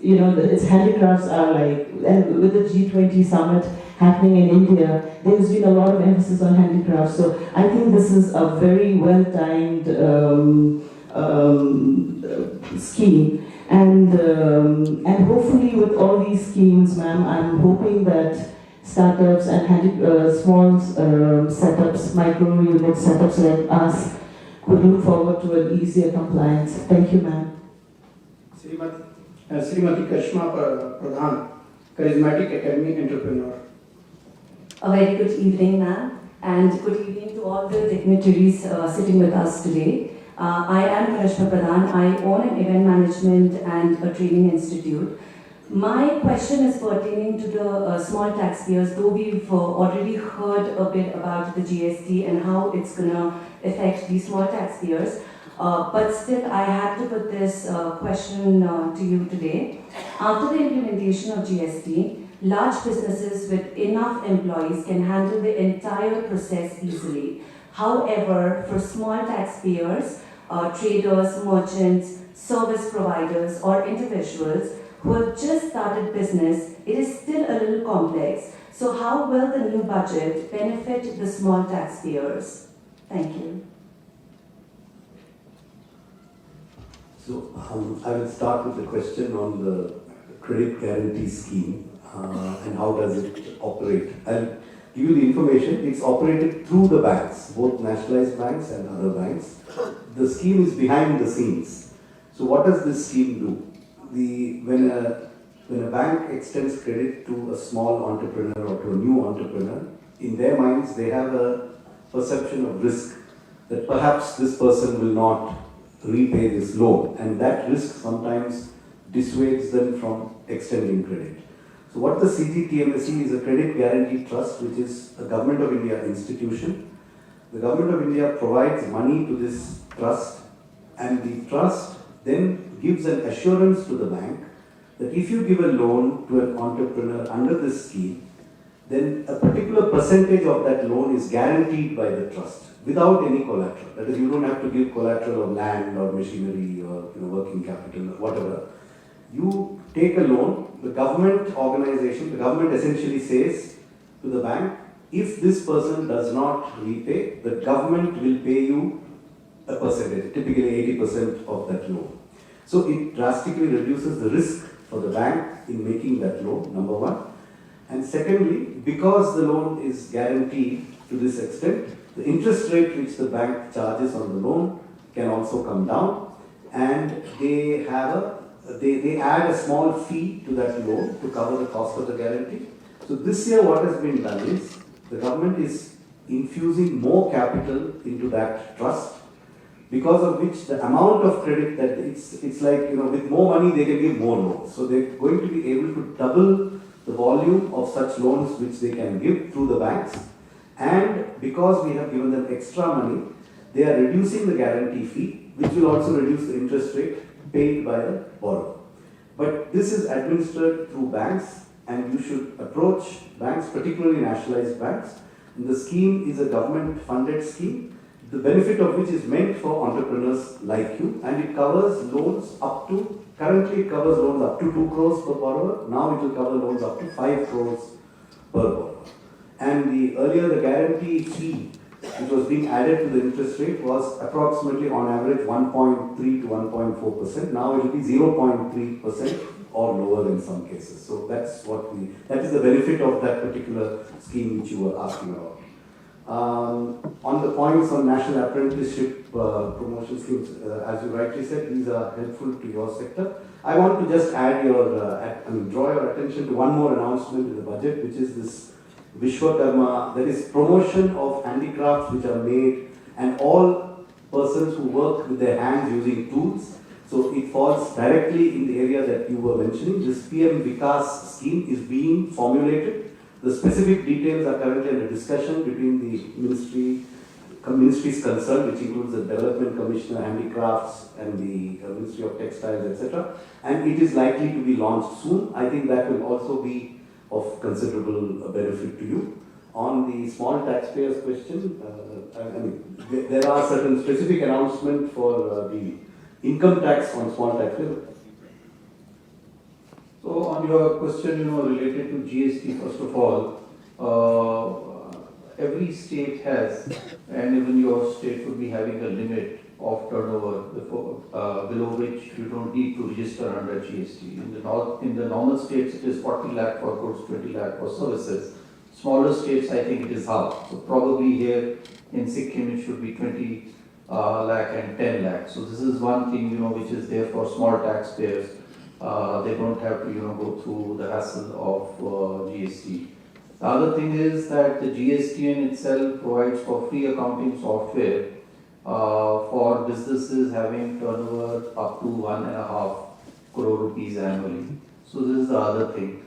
handicrafts are like, and with the G20 summit happening in India, there's been a lot of emphasis on handicrafts. So I think this is a very well-timed scheme. And hopefully with all these schemes, ma'am, I'm hoping that startups and small setups, micro unit setups like us, could look forward to an easier compliance. Thank you, ma'am. Srimati Karishma Pradhan, Charismatic Academy Entrepreneur. A very good evening, ma'am, and good evening to all the dignitaries sitting with us today. I am Karishma Pradhan. I own an event management and a training institute. My question is pertaining to the small taxpayers, though we've already heard a bit about the GST and how it's going to affect these small taxpayers. But still, I have to put this question to you today. After the implementation of GST, large businesses with enough employees can handle the entire process easily. However, for small taxpayers, traders, merchants, service providers, or individuals who have just started business, it is still a little complex. So how will the new budget benefit the small taxpayers? Thank you. So I will start with the question on the credit guarantee scheme and how does it operate. I'll give you the information. It's operated through the banks, both nationalized banks and other banks. The scheme is behind the scenes. So what does this scheme do? When a bank extends credit to a small entrepreneur or to a new entrepreneur, in their minds they have a perception of risk that perhaps this person will not repay this loan, and that risk sometimes dissuades them from extending credit. So what the CGTMSE is a credit guarantee trust, which is a Government of India institution. The Government of India provides money to this trust, and the trust then gives an assurance to the bank that if you give a loan to an entrepreneur under this scheme, then a particular percentage of that loan is guaranteed by the trust without any collateral. That is, you don't have to give collateral of land or machinery or working capital or whatever. You take a loan, the government organization, the government essentially says to the bank, if this person does not repay, the government will pay you a percentage, typically 80% of that loan. So it drastically reduces the risk for the bank in making that loan, number one. And secondly, because the loan is guaranteed to this extent, the interest rate which the bank charges on the loan can also come down, and they add a small fee to that loan to cover the cost of the guarantee. So this year what has been done is, the government is infusing more capital into that trust, because of which the amount of credit that it's like, with more money they can give more loans. So they're going to be able to double the volume of such loans which they can give through the banks. And because we have given them extra money, they are reducing the guarantee fee, which will also reduce the interest rate paid by the borrower. But this is administered through banks, and you should approach banks, particularly nationalized banks. And the scheme is a government-funded scheme, the benefit of which is meant for entrepreneurs like you, and it covers loans up to, currently it covers loans up to 2 crores per borrower, now it will cover loans up to 5 crores per borrower. And earlier the guarantee fee which was being added to the interest rate was approximately on average 1.3 to 1.4%. Now it will be 0.3% or lower in some cases. So that is the benefit of that particular scheme which you were asking about. On the points on national apprenticeship promotion schemes, as you rightly said, these are helpful to your sector. I want to just add draw your attention to one more announcement in the budget, which is this Vishwakarma. There is promotion of handicrafts which are made, and all persons who work with their hands using tools. So it falls directly in the area that you were mentioning. This PM Vikas scheme is being formulated. The specific details are currently under discussion between the ministries concerned, which includes the Development Commissioner, Handicrafts, and the Ministry of Textiles, etc. And it is likely to be launched soon. I think that will also be of considerable benefit to you. On the small taxpayers question, there are certain specific announcements for the income tax on small taxpayers. So on your question, related to GST, first of all, every state has, and even your state would be having a limit of turnover below which you don't need to register under GST. In the normal states, it is 40 lakh for goods, 20 lakh for services. Smaller states, I think it is half. So probably here in Sikkim, it should be 20 lakh and 10 lakh. So this is one thing, which is there for small taxpayers. They don't have to, go through the hassle of GST. The other thing is that the GSTN itself provides for free accounting software for businesses having turnover up to 1.5 crore rupees annually. So this is the other thing.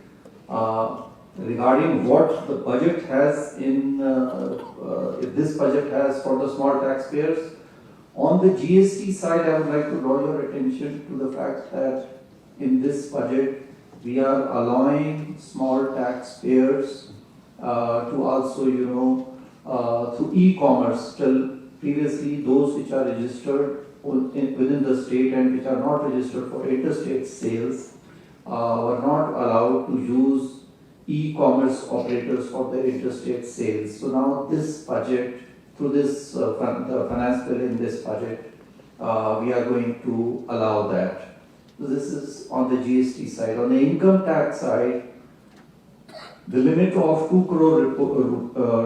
Regarding what the budget has if this budget has for the small taxpayers, on the GST side, I would like to draw your attention to the fact that in this budget, we are allowing small taxpayers to also, through e-commerce, till previously those which are registered within the state and which are not registered for interstate sales were not allowed to use e-commerce operators for their interstate sales. So now this budget, through this the finance bill in this budget, we are going to allow that. So this is on the GST side. On the income tax side, the limit of 2 crore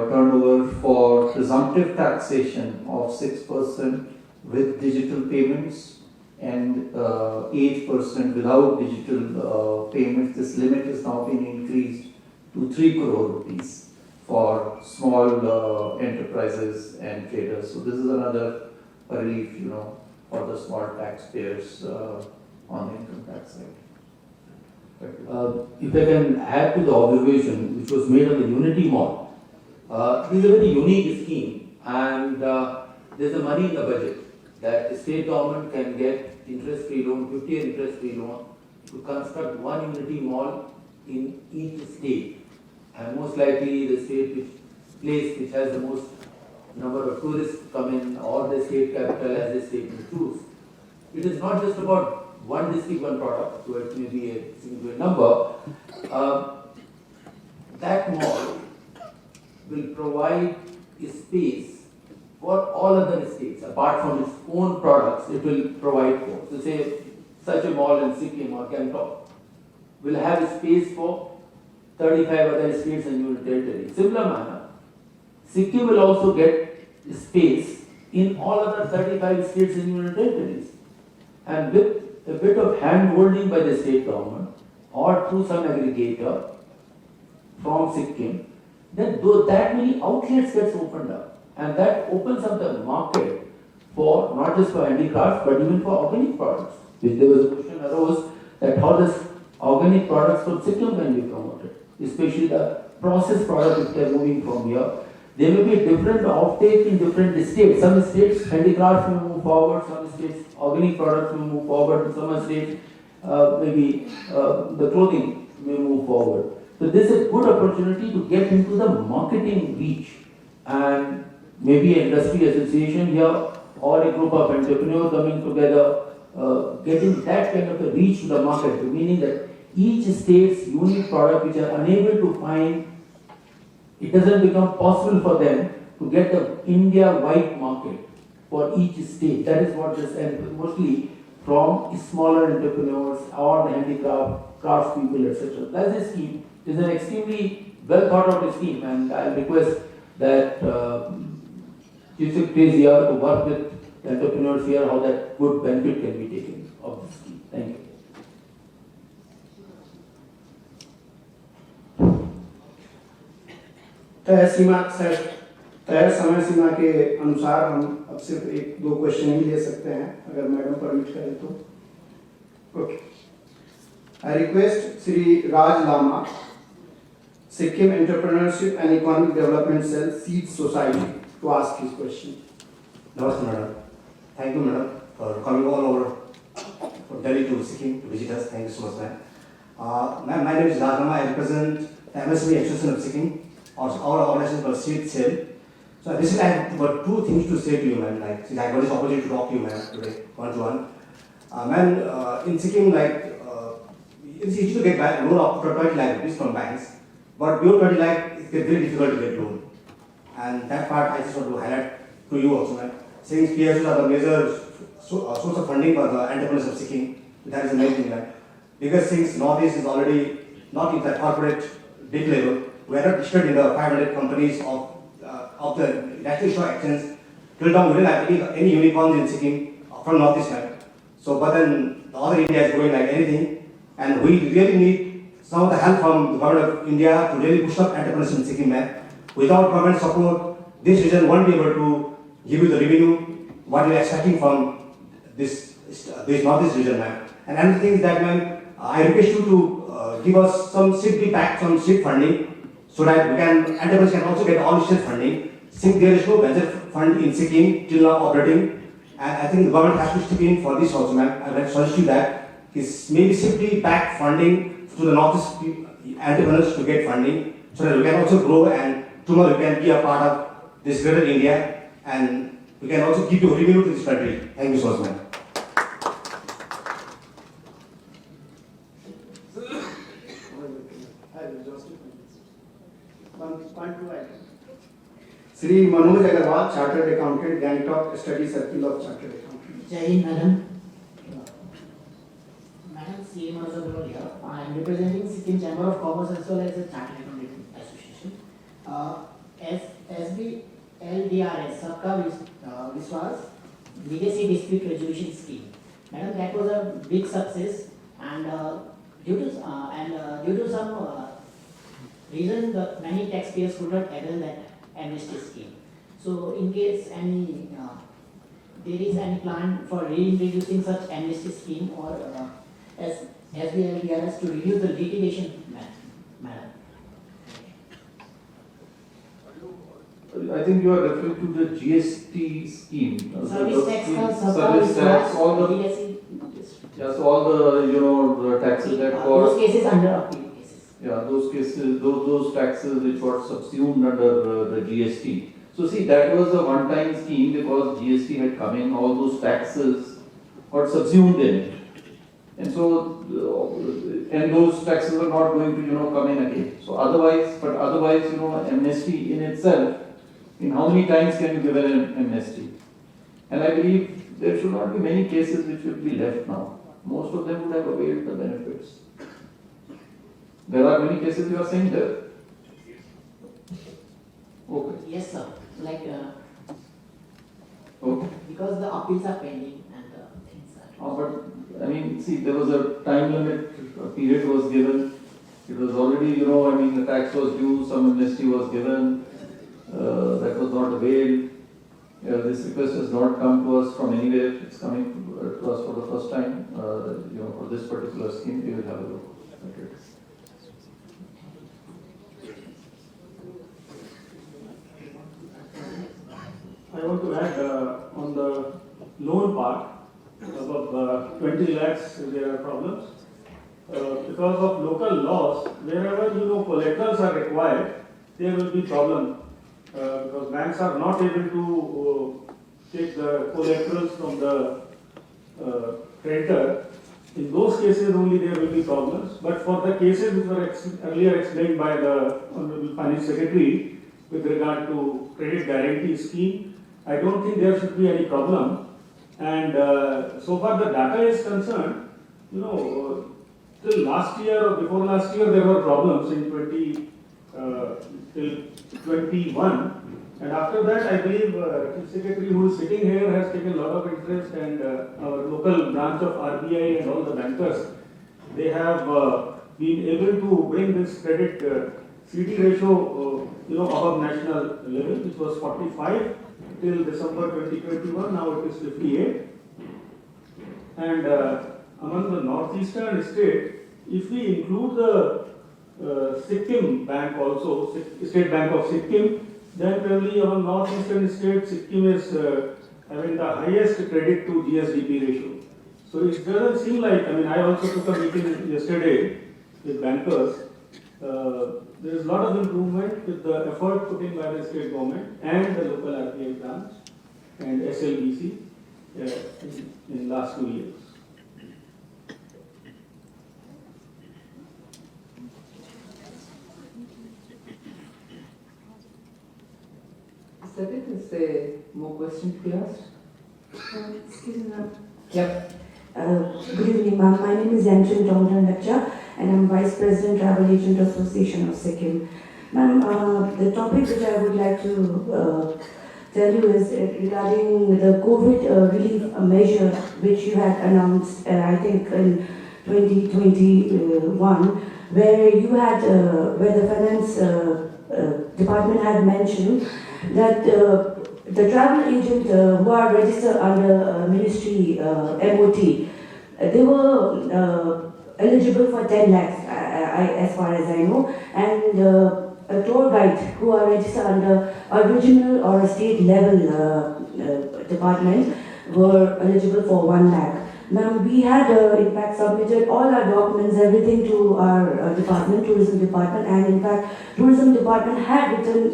turnover for presumptive taxation of 6% with digital payments and 8% without digital payments. This limit is now being increased to 3 crore rupees for small enterprises and traders. So this is another relief, for the small taxpayers on the income tax side. If I can add to the observation which was made on the Unity Mall, this is a very unique scheme, and there's a money in the budget that the state government can get interest-free loan, 50-year interest-free loan, to construct one Unity Mall in each state. And most likely the place which has the most number of tourists come in, or the state capital as the state may choose. It is not just about one district, one product, so it may be a significant number. That mall will provide a space for all other states, apart from its own products, it will provide for. So say such a mall in Sikkim or Gangtok will have a space for 35 other states and union territories. Similar manner, Sikkim will also get space in all other 35 states and union territories. And with a bit of hand-holding by the state government or through some aggregator from Sikkim, then that many outlets gets opened up. And that opens up the market for not just for handicrafts but even for organic products. If there was a question arose that how does organic products from Sikkim can be promoted, especially the processed product if they are moving from here. There may be a different offtake in different states. Some states handicrafts may move forward, some states organic products may move forward, and some states maybe the clothing may move forward. So this is a good opportunity to get into the marketing reach, and maybe an industry association here or a group of entrepreneurs coming together, getting that kind of a reach to the market, meaning that each state's unique product which are unable to find, it doesn't become possible for them to get the India-wide market for each state. That is what this, and mostly from smaller entrepreneurs or the handicraft, crafts people, etc. That's a scheme. It's an extremely well thought out scheme, and I request that Chief Secretary is here to work with the entrepreneurs here how that good benefit can be taken of this scheme. Thank you. तय समय सीमा के अनुसार हम अब सिर्फ एक दो question ही ले सकते हैं, अगर मैडम परमिट करें तो। Okay, I request Shri Raj Lama, Sikkim Entrepreneurship and Economic Development Cell, Seed Society, to ask his question. Namaste, madam. Thank you, madam, for coming all over from Delhi to Sikkim to visit us. Thank you so much, ma'am. Ma'am, my name is Raj Lama. I represent the MSME Association of Sikkim, or our organization called Seed Cell. So basically, I have got two things to say to you, ma'am. Like, since I got this opportunity to talk to you, ma'am, today, one-to-one. Ma'am, in Sikkim, it's easy to get loan up to 20 lakh rupees from banks. But below 20 lakh, it's very difficult to get loan. And that part I just want to highlight to you also, ma'am. Since PSUs are the major source of funding for the entrepreneurs of Sikkim, that is the main thing, ma'am. Because since Northeast is already not in the corporate big level, we are not listed in the 500 companies of the National Stock Exchange. Till now, we don't have any unicorns in Sikkim from Northeast, ma'am. So, but then the other India is growing like anything, and we really need some of the help from the government of India to really push up entrepreneurship in Sikkim, ma'am. Without government support, this region won't be able to give you the revenue what you are expecting from this Northeast region, ma'am. And another thing is that, ma'am, I request you to give us some seed back, some seed funding, so that entrepreneurs can also get all state funding. Since there is no venture fund in Sikkim till now operating, and I think the government has to step in for this also, ma'am. I would like to suggest you that is maybe simply back funding to the Northeast entrepreneurs to get funding, so that we can also grow and tomorrow we can be a part of this greater India, and we can also give you revenue to this country. Thank you so much, ma'am. Sri Manoj Agarwal, Chartered Accountant, Gangtok Study Circle of Chartered Accountants. Jai Hind, madam. Madam, CA Manoj Agarwal here. I am representing Sikkim Chamber of Commerce as well as the Chartered Accountant Association. SBLDRS, Sabka Vishwas Legacy Dispute Resolution Scheme. Madam, that was a big success, and due to some reason, many taxpayers could not avail that amnesty scheme. So, in case there is any plan for reintroducing such amnesty scheme, or as SBLDRS to reduce the litigation, madam. I think you are referring to the GST scheme. Service tax, service tax, all the yes, all the taxes that got those cases under appeal cases. Yeah, those cases, those taxes which got subsumed under the GST. So see, that was a one-time scheme because GST had come in, all those taxes got subsumed in it, and so and those taxes are not going to come in again. So otherwise, amnesty in itself. In how many times can you give an amnesty? And I believe there should not be many cases which will be left now. Most of them would have availed the benefits. There are many cases you are saying there? Okay. Yes, sir. Okay. Because the appeals are pending and things are. But I mean, see, there was a time limit, a period was given. It was already, the tax was due, some amnesty was given. That was not availed. This request has not come to us from anywhere. It's coming to us for the first time. For this particular scheme, we will have a look at it. I want to add on the loan part, above 20 lakhs there are problems. Because of local laws, wherever collaterals are required, there will be problem. Because banks are not able to take the collaterals from the creditor. In those cases only there will be problems. But for the cases which were earlier explained by the Honorable Finance Secretary with regard to credit guarantee scheme, I don't think there should be any problem. And so far the data is concerned, you know, till last year or before last year there were problems in till 21. And after that, I believe Chief Secretary who is sitting here has taken a lot of interest, and our local branch of RBI and all the bankers, they have been able to bring this credit CD ratio, you know, above national level, which was 45 till December 2021. Now it is 58. And among the northeastern state, if we include the Sikkim Bank also, State Bank of Sikkim, then probably among northeastern states, Sikkim is having the highest credit to GSDP ratio. So it doesn't seem like, I mean, I also took a meeting yesterday with bankers. There is a lot of improvement with the effort put in by the state government and the local RBI branch and SLBC in last 2 years. Is there more questions to be asked? Excuse me, ma'am. Yep. Good evening, ma'am. My name is Yanchen Jongjan Lepcha, and I'm Vice President, Travel Agent Association of Sikkim. Ma'am, the topic which I would like to tell you is regarding the COVID relief measure which you had announced, I think in 2021, where you had, where the Finance Department had mentioned that the travel agent who are registered under Ministry MOT, they were eligible for 10 lakhs, as far as I know, and a tour guide who are registered under a regional or a state level department were eligible for 1 lakh. Ma'am, we had in fact submitted all our documents, everything to our department, tourism department, and in fact tourism department had written,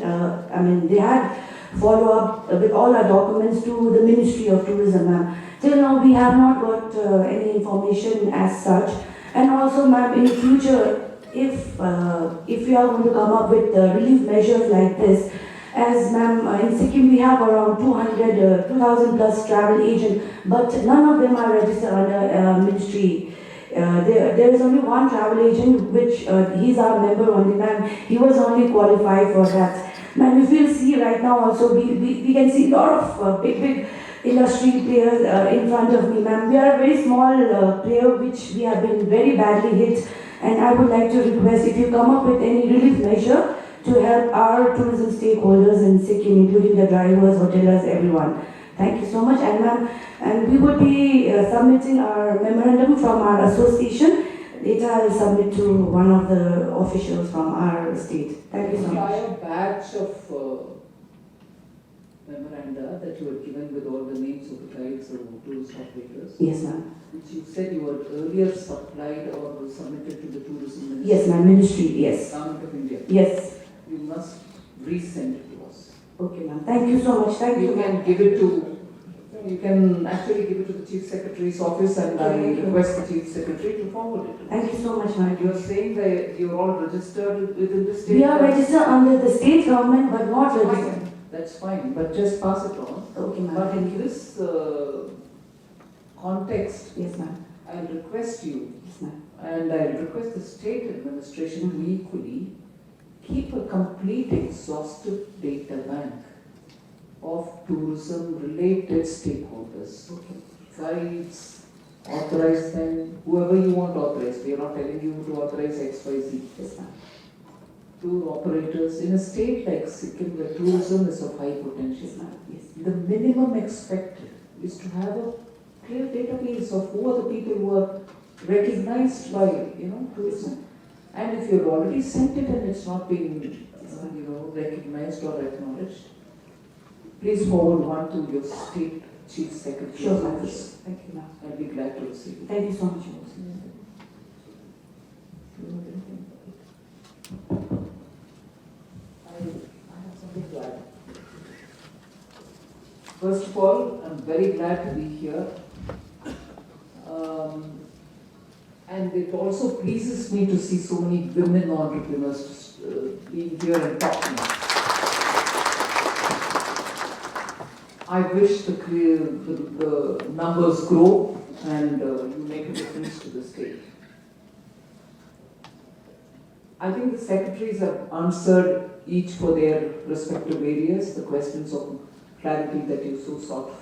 they had follow up with all our documents to the Ministry of Tourism, ma'am. Till now we have not got any information as such. And also, ma'am, in future, if we are going to come up with relief measures like this, as ma'am, in Sikkim we have around 2,000 plus travel agents, but none of them are registered under Ministry. There is only one travel agent, which he's our member only, ma'am. He was only qualified for that. Ma'am, if you see right now also, we can see a lot of big industry players in front of me, ma'am. We are a very small player which we have been very badly hit, and I would like to request if you come up with any relief measure to help our tourism stakeholders in Sikkim, including the drivers, hoteliers, everyone. Thank you so much, and ma'am, and we would be submitting our memorandum from our association. Later I will submit to one of the officials from our state. Thank you so much. A batch of memoranda that you were given with all the names of the guides or tourist operators. Yes, ma'am. Which you said you were earlier supplied or submitted to the tourism ministry. Yes, ma'am. Ministry, yes. Government of India. Yes. You must resend it to us. Okay, ma'am. Thank you so much. Thank you. You can give it to. You can actually give it to the Chief Secretary's office, and I request the Chief Secretary to forward it. Thank you so much, ma'am. You are saying that you are all registered within the state. We are registered under the state government, but not registered. That's fine, but just pass it on. Okay, ma'am. But in this context, yes, ma'am, I'll request you, yes, ma'am, and I'll request the state administration to equally keep a complete, exhaustive data bank of tourism-related stakeholders. Okay. Guides, authorize them, whoever you want to authorize. We are not telling you to authorize XYZ. Yes, ma'am. Tour operators in a state like Sikkim where tourism is of high potential. Yes. The minimum expected is to have a clear database of who are the people who are recognized by tourism. And if you've already sent it and it's not been recognized or acknowledged, please forward one to your state chief secretary. Sure, ma'am. Thank you, ma'am. I'll be glad to receive it. Thank you so much. I have something to add. First of all, I'm very glad to be here. And it also pleases me to see so many women entrepreneurs being here and talking. I wish the numbers grow and you make a difference to the state. I think the secretaries have answered each for their respective areas, the questions of clarity that you so sought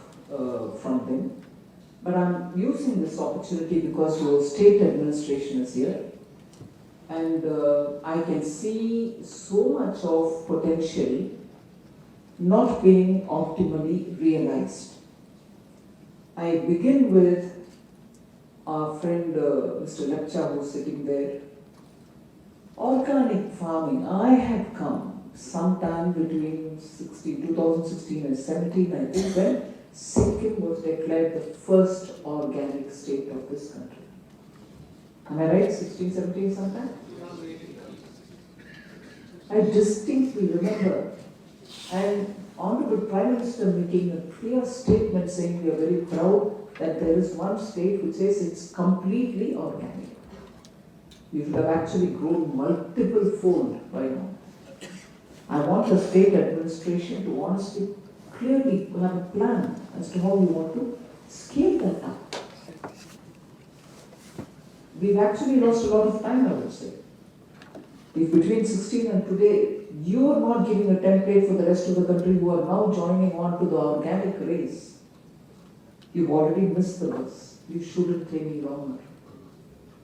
from them. But I'm using this opportunity because your state administration is here. And I can see so much of potential not being optimally realized. I begin with our friend Mr. Lepcha, who's sitting there. Organic farming, I had come sometime between 2016 and 17, I think, when Sikkim was declared the first organic state of this country. Am I right? 16, 17 sometime? I distinctly remember, and Honorable Prime Minister making a clear statement saying we are very proud that there is one state which says it's completely organic. You should have actually grown multiple fold by now. I want the state administration to honestly, clearly have a plan as to how you want to scale that up. We've actually lost a lot of time, I would say. If between 16 and today, you are not giving a template for the rest of the country who are now joining on to the organic race, you've already missed the bus. You shouldn't take any longer.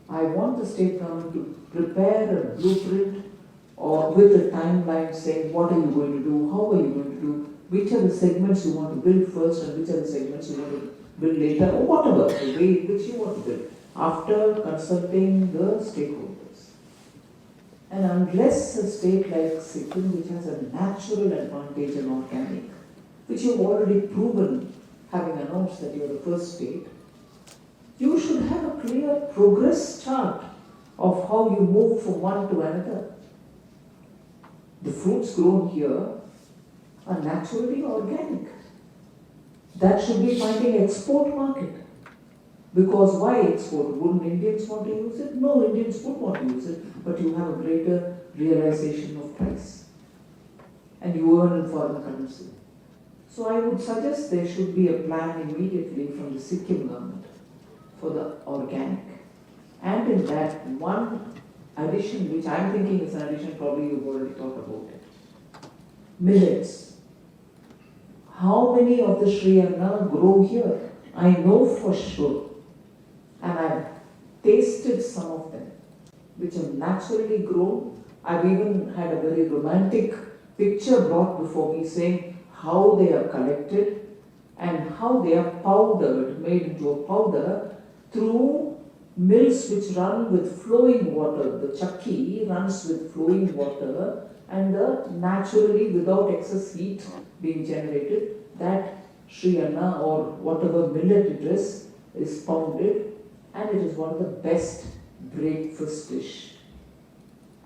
I want the state government to prepare a blueprint or with a timeline saying what are you going to do, how are you going to do, which are the segments you want to build first and which are the segments you want to build later, or whatever, the way in which you want to build, after consulting the stakeholders. And unless a state like Sikkim, which has a natural advantage in organic, which you've already proven, having announced that you're the first state, you should have a clear progress chart of how you move from one to another. The fruits grown here are naturally organic. That should be finding export market. Because why export? Wouldn't Indians want to use it? No, Indians would want to use it, but you have a greater realization of price. And you earn in foreign currency. So I would suggest there should be a plan immediately from the Sikkim government for the organic. And in that, one addition, which I'm thinking is an addition, probably you've already thought about it. Millets. How many of the Sri Anna grow here? I know for sure. And I've tasted some of them, which are naturally grown. I've even had a very romantic picture brought before me saying how they are collected and how they are powdered, made into a powder through mills which run with flowing water. The chakki runs with flowing water and naturally without excess heat being generated, that Sri Anna or whatever millet it is pounded, and it is one of the best breakfast dish.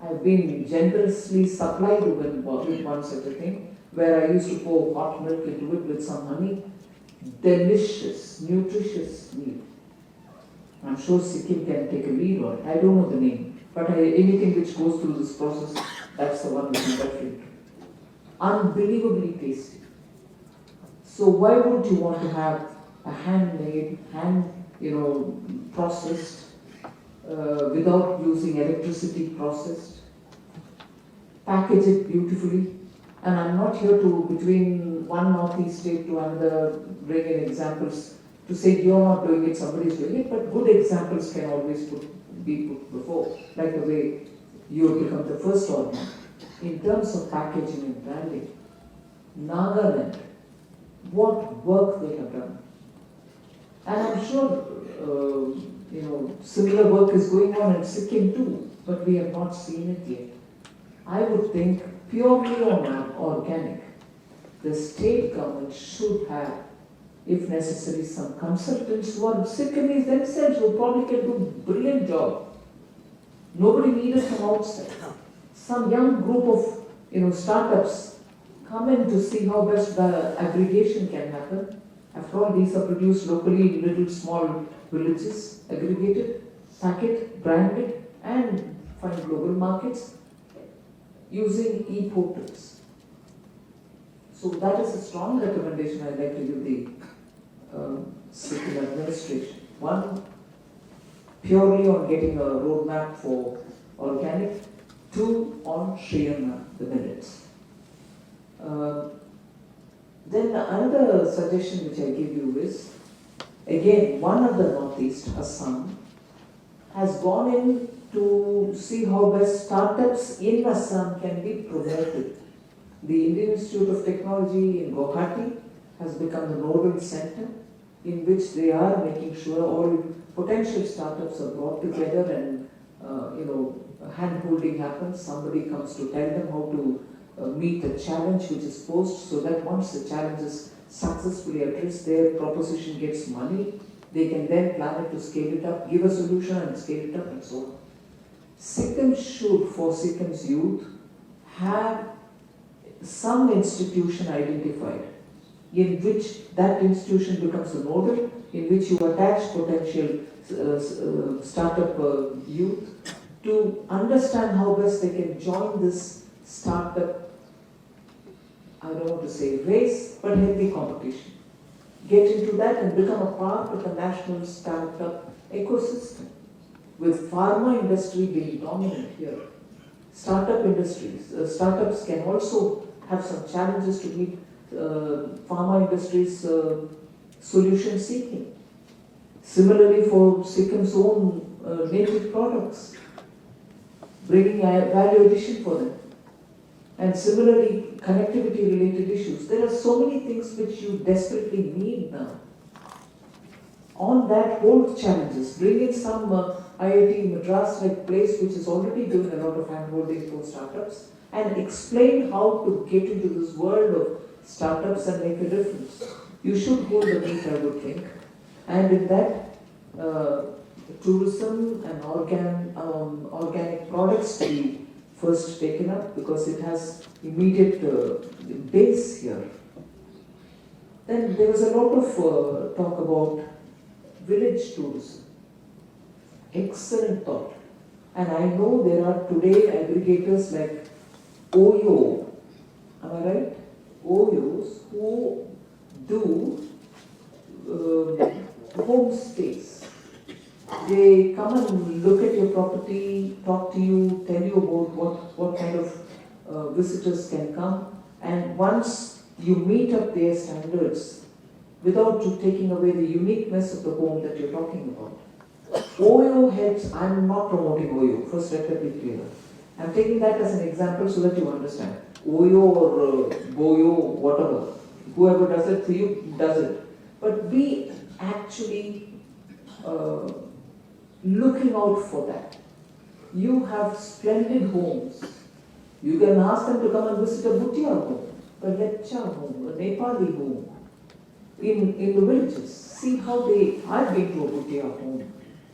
I've been generously supplied with one such a thing, where I used to pour hot milk into it with some honey. Delicious, nutritious meal. I'm sure Sikkim can take a lead on it. I don't know the name, but anything which goes through this process, that's the one which I'm referring to. Unbelievably tasty. So why would you want to have a handmade, processed, without using electricity processed? Package it beautifully. And I'm not here to, between one northeast state to another, bring in examples to say you're not doing it, somebody's doing it, but good examples can always be put before, like the way you have become the first organ. In terms of packaging and branding, Nagaland, what work they have done. And I'm sure, similar work is going on in Sikkim too, but we have not seen it yet. I would think purely on organic, the state government should have, if necessary, some consultants who are Sikkimese themselves who probably can do a brilliant job. Nobody needed from outside. Some young group of startups come in to see how best the aggregation can happen. After all, these are produced locally in little small villages, aggregated, packet, branded, and find global markets using e-portals. So that is a strong recommendation I'd like to give the Sikkim administration. One, purely on getting a roadmap for organic. Two, on Shriyana, the millets. Then another suggestion which I give you is, again, one of the Northeast, Assam, has gone in to see how best startups in Assam can be promoted. The Indian Institute of Technology in Guwahati has become the nodal center in which they are making sure all potential startups are brought together and hand-holding happens. Somebody comes to tell them how to meet the challenge which is posed, so that once the challenge is successfully addressed, their proposition gets money. They can then plan it to scale it up, give a solution and scale it up and so on. Sikkim should, for Sikkim's youth, have some institution identified in which that institution becomes a nodal, in which you attach potential startup youth to understand how best they can join this startup, I don't want to say race, but healthy competition. Get into that and become a part of a national startup ecosystem, with pharma industry being dominant here. Startup industries, startups can also have some challenges to meet pharma industry's solution seeking. Similarly, for Sikkim's own native products, bringing value addition for them. And similarly, connectivity related issues. There are so many things which you desperately need now. On that, hold challenges. Bring in some IIT Madras like place which is already doing a lot of hand-holding for startups, and explain how to get into this world of startups and make a difference. You should hold the meet, I would think. And in that, tourism and organic products to be first taken up, because it has immediate base here. Then there was a lot of talk about village tourism. Excellent thought. And I know there are today aggregators like OYO, am I right? OYOs who do homestays. They come and look at your property, talk to you, tell you about what kind of visitors can come, and once you meet up their standards without taking away the uniqueness of the home that you're talking about. OYO helps. I'm not promoting OYO, first let that be clear. I'm taking that as an example so that you understand. OYO or BOYO, whatever, whoever does it for you, does it. But be actually looking out for that. You have splendid homes. You can ask them to come and visit a Bhutia home, a Lepcha home, a Nepali home in the villages. See how I've been to a Bhutia home,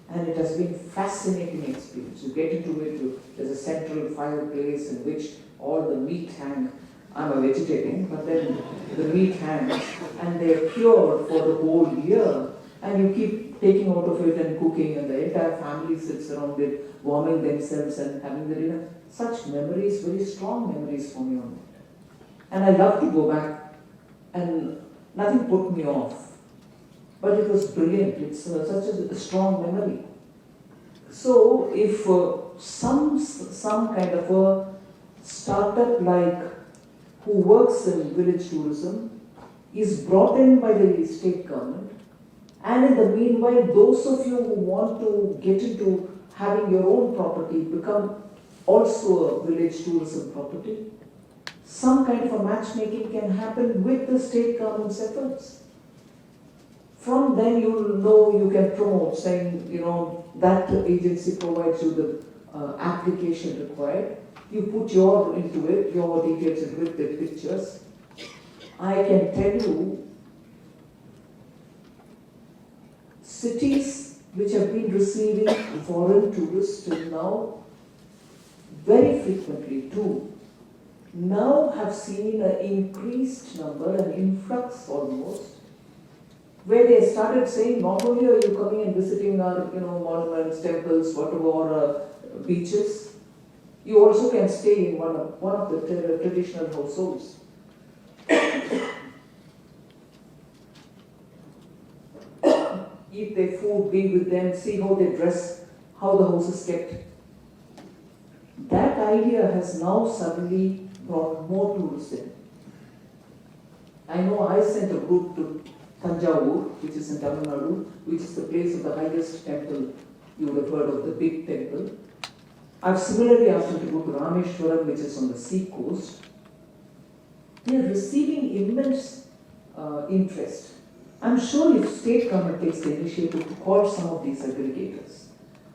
and it has been fascinating experience. You get into it, there's a central fireplace in which all the meat hang. I'm a vegetarian, but then the meat hangs, and they're cured for the whole year, and you keep taking out of it and cooking, and the entire family sits around it, warming themselves and having the dinner. Such memories, very strong memories for me on that. And I love to go back, and nothing put me off. But it was brilliant. It's such a strong memory. So if some kind of a startup like who works in village tourism is brought in by the state government, and in the meanwhile, those of you who want to get into having your own property become also a village tourism property, some kind of a matchmaking can happen with the state government's efforts. From then you will know, you can promote, saying, that agency provides you the application required. You put your into it, your details into it, the pictures. I can tell you, cities which have been receiving foreign tourists till now, very frequently too, now have seen an increased number, an influx almost, where they started saying, not only are you coming and visiting our monuments, temples, whatever, or beaches, you also can stay in one of the traditional households. eat their food, be with them, see how they dress, how the house is kept. That idea has now suddenly brought more tourists in. I know I sent a group to Tanjavur, which is in Tamil Nadu, which is the place of the highest temple. You would have heard of the big temple. I've similarly asked them to go to Rameshwaram, which is on the sea coast. They are receiving immense interest. I'm sure if state government takes the initiative to call some of these aggregators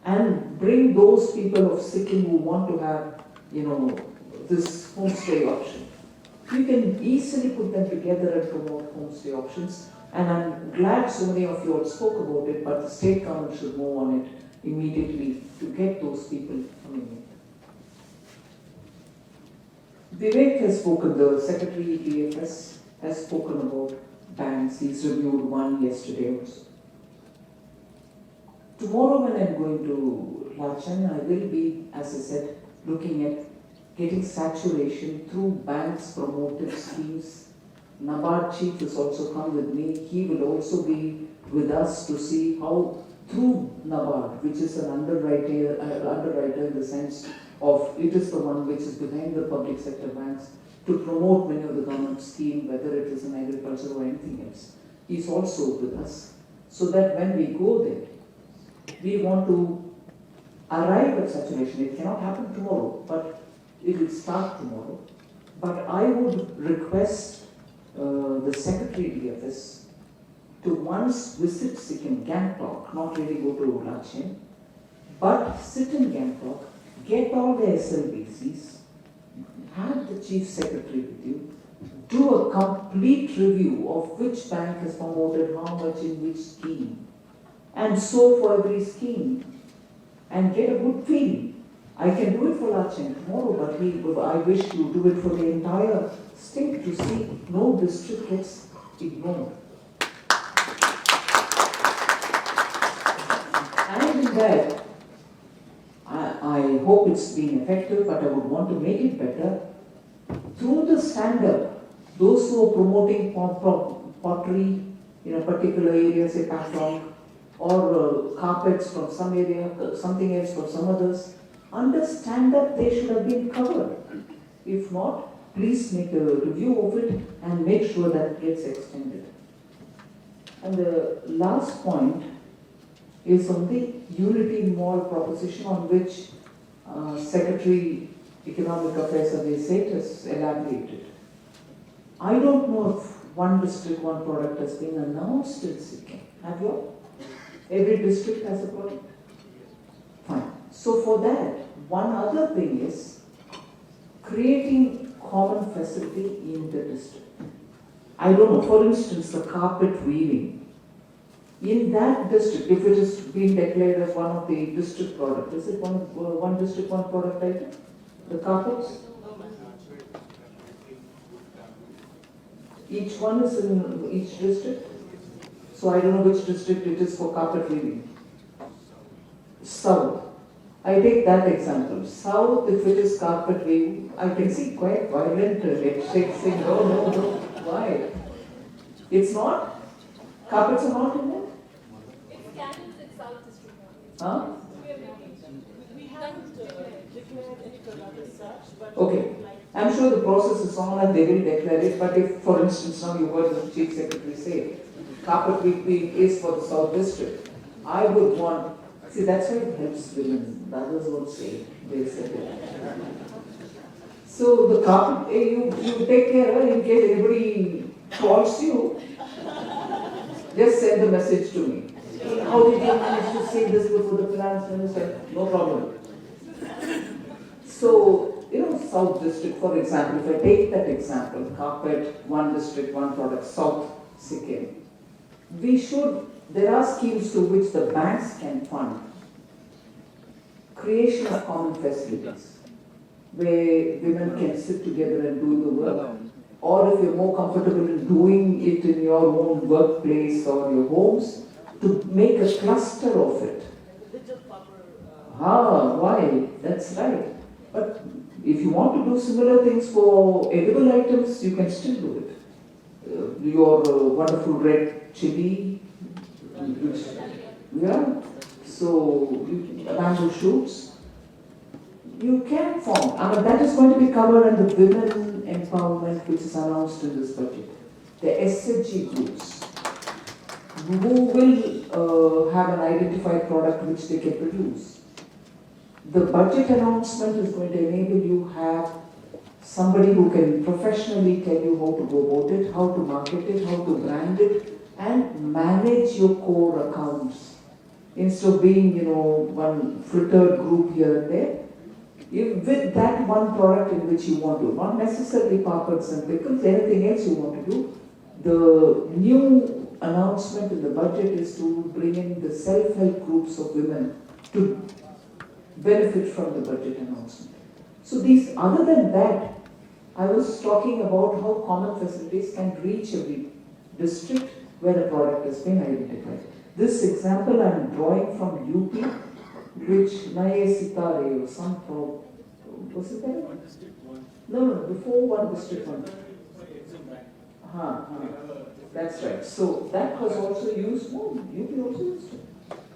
and bring those people of Sikkim who want to have, this homestay option, you can easily put them together and promote homestay options. And I'm glad so many of you all spoke about it, but the state government should move on it immediately to get those people coming in. Vivek has spoken, the Secretary DFS has spoken about banks. He's reviewed one yesterday also. Tomorrow when I'm going to Lachen, I will be, as I said, looking at getting saturation through banks' promoted schemes. NABARD chief has also come with me. He will also be with us to see how through NABARD, which is an underwriter in the sense of it is the one which is behind the public sector banks, to promote many of the government schemes, whether it is in agriculture or anything else. He's also with us, so that when we go there, we want to arrive at saturation. It cannot happen tomorrow, but it will start tomorrow. But I would request the Secretary DFS to once visit Sikkim, Gangtok, not really go to Lachen, but sit in Gangtok, get all the SLBCs, have the Chief Secretary with you, do a complete review of which bank has promoted how much in which scheme, and so for every scheme, and get a good feeling. I can do it for Lachen tomorrow, but I wish you do it for the entire state to see no district gets ignored. And in that, I hope it's been effective, but I would want to make it better. Through the stand-up, those who are promoting pottery in a particular area, say Patong, or carpets from some area, something else for some others, under stand-up they should have been covered. If not, please make a review of it and make sure that it gets extended. And the last point is on the Unity Mall proposition, on which Secretary Economic Affairs Ajay Seth has elaborated. I don't know if one district, one product has been announced in Sikkim. Have you? Every district has a product? Fine. So for that, one other thing is creating common facility in the district. I don't know, for instance, the carpet weaving. In that district, if it is being declared as one of the district products, is it one district, one product item? The carpets? Each one is in each district? So I don't know which district it is for carpet weaving. South. I take that example. South, if it is carpet weaving, I can see quite violent head saying, no. Why? It's not? Carpets are not in there? It's candles in South District. Huh? We haven't declared any product as such, but Okay. I'm sure the process is on and they will declare it, but if, for instance, now you heard the Chief Secretary say, carpet weaving is for the South District, I would want, see, that's why it helps women. The others won't say it. They said it. So the carpet, you take care in case anybody calls you, just send the message to me. How did you manage to say this before the finance minister? No problem. So, South District, for example, if I take that example, carpet, one district, one product, South Sikkim, there are schemes to which the banks can fund creation of common facilities where women can sit together and do the work. Or if you're more comfortable in doing it in your own workplace or your homes, to make a cluster of it. Why? That's right. But if you want to do similar things for edible items, you can still do it. Your wonderful red chili, which Yeah, so bamboo shoots. You can form. I mean, that is going to be covered under women empowerment, which is announced in this budget. The SHG groups, who will have an identified product which they can produce. The budget announcement is going to enable you have somebody who can professionally tell you how to go about it, how to market it, how to brand it, and manage your core accounts. Instead of being, one frittered group here and there, with that one product in which you want to, not necessarily papads and pickles, anything else you want to do, the new announcement in the budget is to bring in the self-help groups of women to benefit from the budget announcement. So these, other than that, I was talking about how common facilities can reach every district where a product has been identified. This example I am drawing from UP, which Naye Sitare or some was it there? One district, one. No, before one district, one. That's right. So that was also used. No, UP also used it.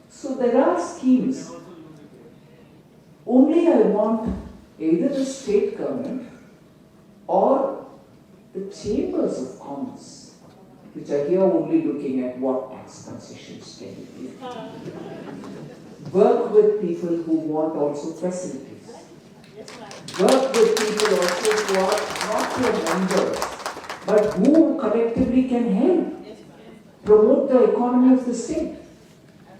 So there are schemes. Only I want either the state government or the chambers of commerce, which are here only looking at what tax concessions can be given. Work with people who want also facilities. Work with people also who are not your members, but who collectively can help promote the economy of the state.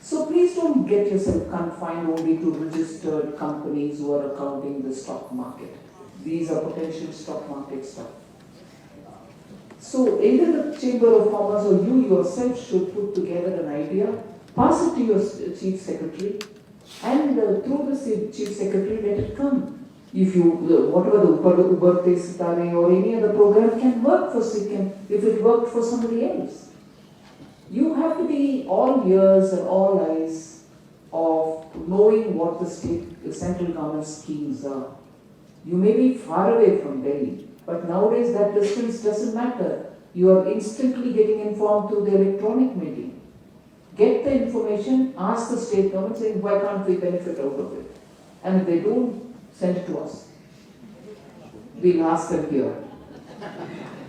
So please don't get yourself confined only to registered companies who are accounting the stock market. These are potential stock market stuff. So either the Chamber of Commerce or you yourself should put together an idea, pass it to your Chief Secretary, and through the Chief Secretary let it come. If you, whatever the Ubarte Sitare or any other program can work for Sikkim, if it worked for somebody else. You have to be all ears and all eyes of knowing what the central government schemes are. You may be far away from Delhi, but nowadays that distance doesn't matter. You are instantly getting informed through the electronic meeting. Get the information, ask the state government saying, why can't we benefit out of it? And if they don't, send it to us. We'll ask them here.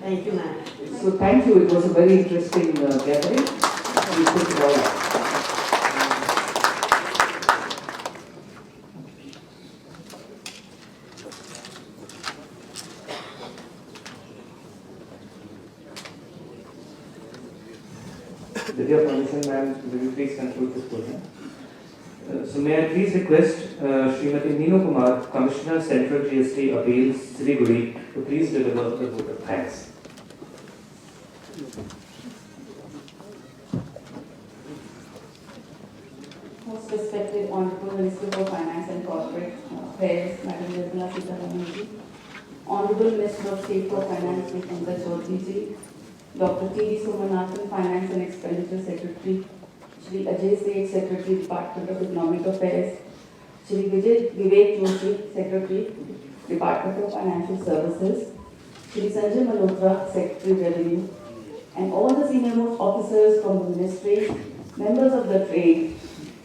Thank you, ma'am. So thank you. It was a very interesting gathering. We put it all up. With your permission, ma'am, will you please conclude this program? So may I please request Srimati Meenu Kumar, Commissioner Central GST Appeals, Siliguri, to please deliver the vote of thanks. Most respected Honorable Minister for Finance and Corporate Affairs, Madam Nirmala Sitharaman, Honorable Minister of State for Finance, Mr. Pankaj Chaudhary, Dr. T.D. Somanathan, Finance and Expenditure Secretary, Shri Ajay Seth, Secretary, Department of Economic Affairs, Shri Vivek Joshi, Secretary, Department of Financial Services, Shri Sanjay Malhotra, Secretary, Revenue, and all the senior most officers from the ministry, members of the trade,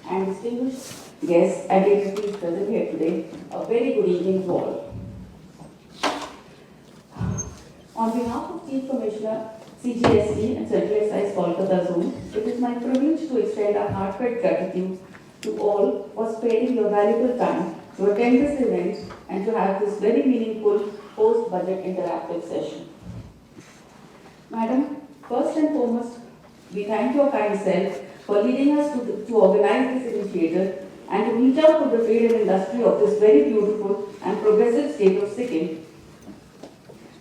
and distinguished guests and dignitaries present here today, a very good evening to all. On behalf of Chief Commissioner, CGST and Central Excise Kolkata Zone, it is my privilege to extend our heartfelt gratitude to all for sparing your valuable time to attend this event and to have this very meaningful post-budget interactive session. Madam, first and foremost, we thank your kind self for leading us to organize this initiative and to reach out to the trade and industry of this very beautiful and progressive state of Sikkim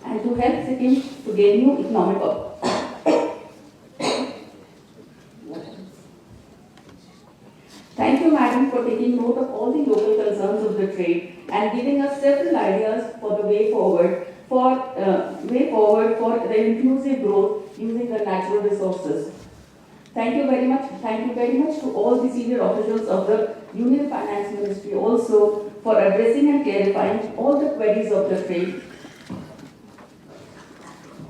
and to help Sikkim to gain new economic Thank you, Madam, for taking note of all the local concerns of the trade and giving us several ideas for the way forward for the inclusive growth using the natural resources. Thank you very much. Thank you very much to all the senior officials of the Union Finance Ministry also for addressing and clarifying all the queries of the trade.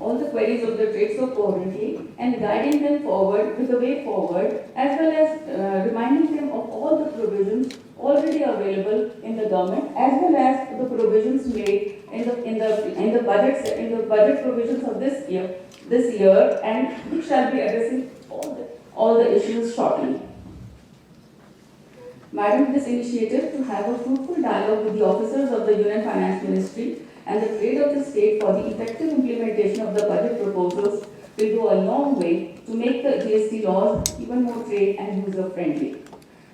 all the queries of the trade so coherently and guiding them forward with the way forward, as well as reminding them of all the provisions already available in the government, as well as the provisions made in the budget provisions of this year, and which shall be addressing all the issues shortly. Madam, this initiative to have a fruitful dialogue with the officers of the Union Finance Ministry and the trade of the state for the effective implementation of the budget proposals will go a long way to make the GST laws even more trade and user-friendly.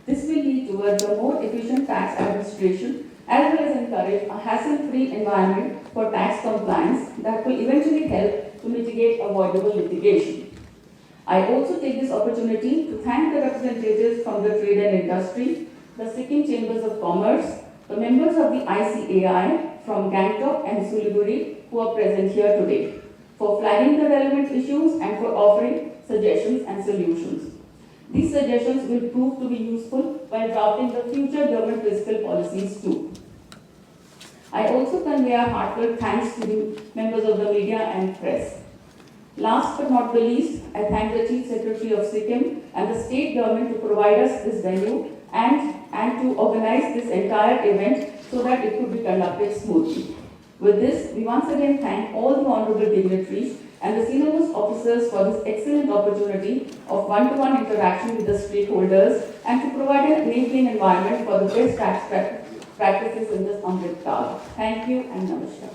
This will lead towards a more efficient tax administration as well as encourage a hassle-free environment for tax compliance that will eventually help to mitigate avoidable litigation. I also take this opportunity to thank the representatives from the trade and industry, the Sikkim Chambers of Commerce, the members of the ICAI from Gangtok and Siliguri who are present here today, for flagging the relevant issues and for offering suggestions and solutions. These suggestions will prove to be useful while drafting the future government fiscal policies too. I also convey our heartfelt thanks to the members of the media and press. Last but not the least, I thank the Chief Secretary of Sikkim and the state government to provide us this venue and to organize this entire event so that it could be conducted smoothly. With this, we once again thank all the honorable dignitaries and the senior most officers for this excellent opportunity of one-to-one interaction with the stakeholders and to provide an enabling environment for the best tax practices in this Amrit Kaal. Thank you and namaskar.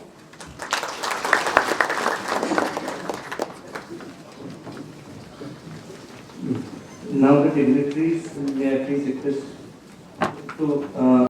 Now the dignitaries, may I please request to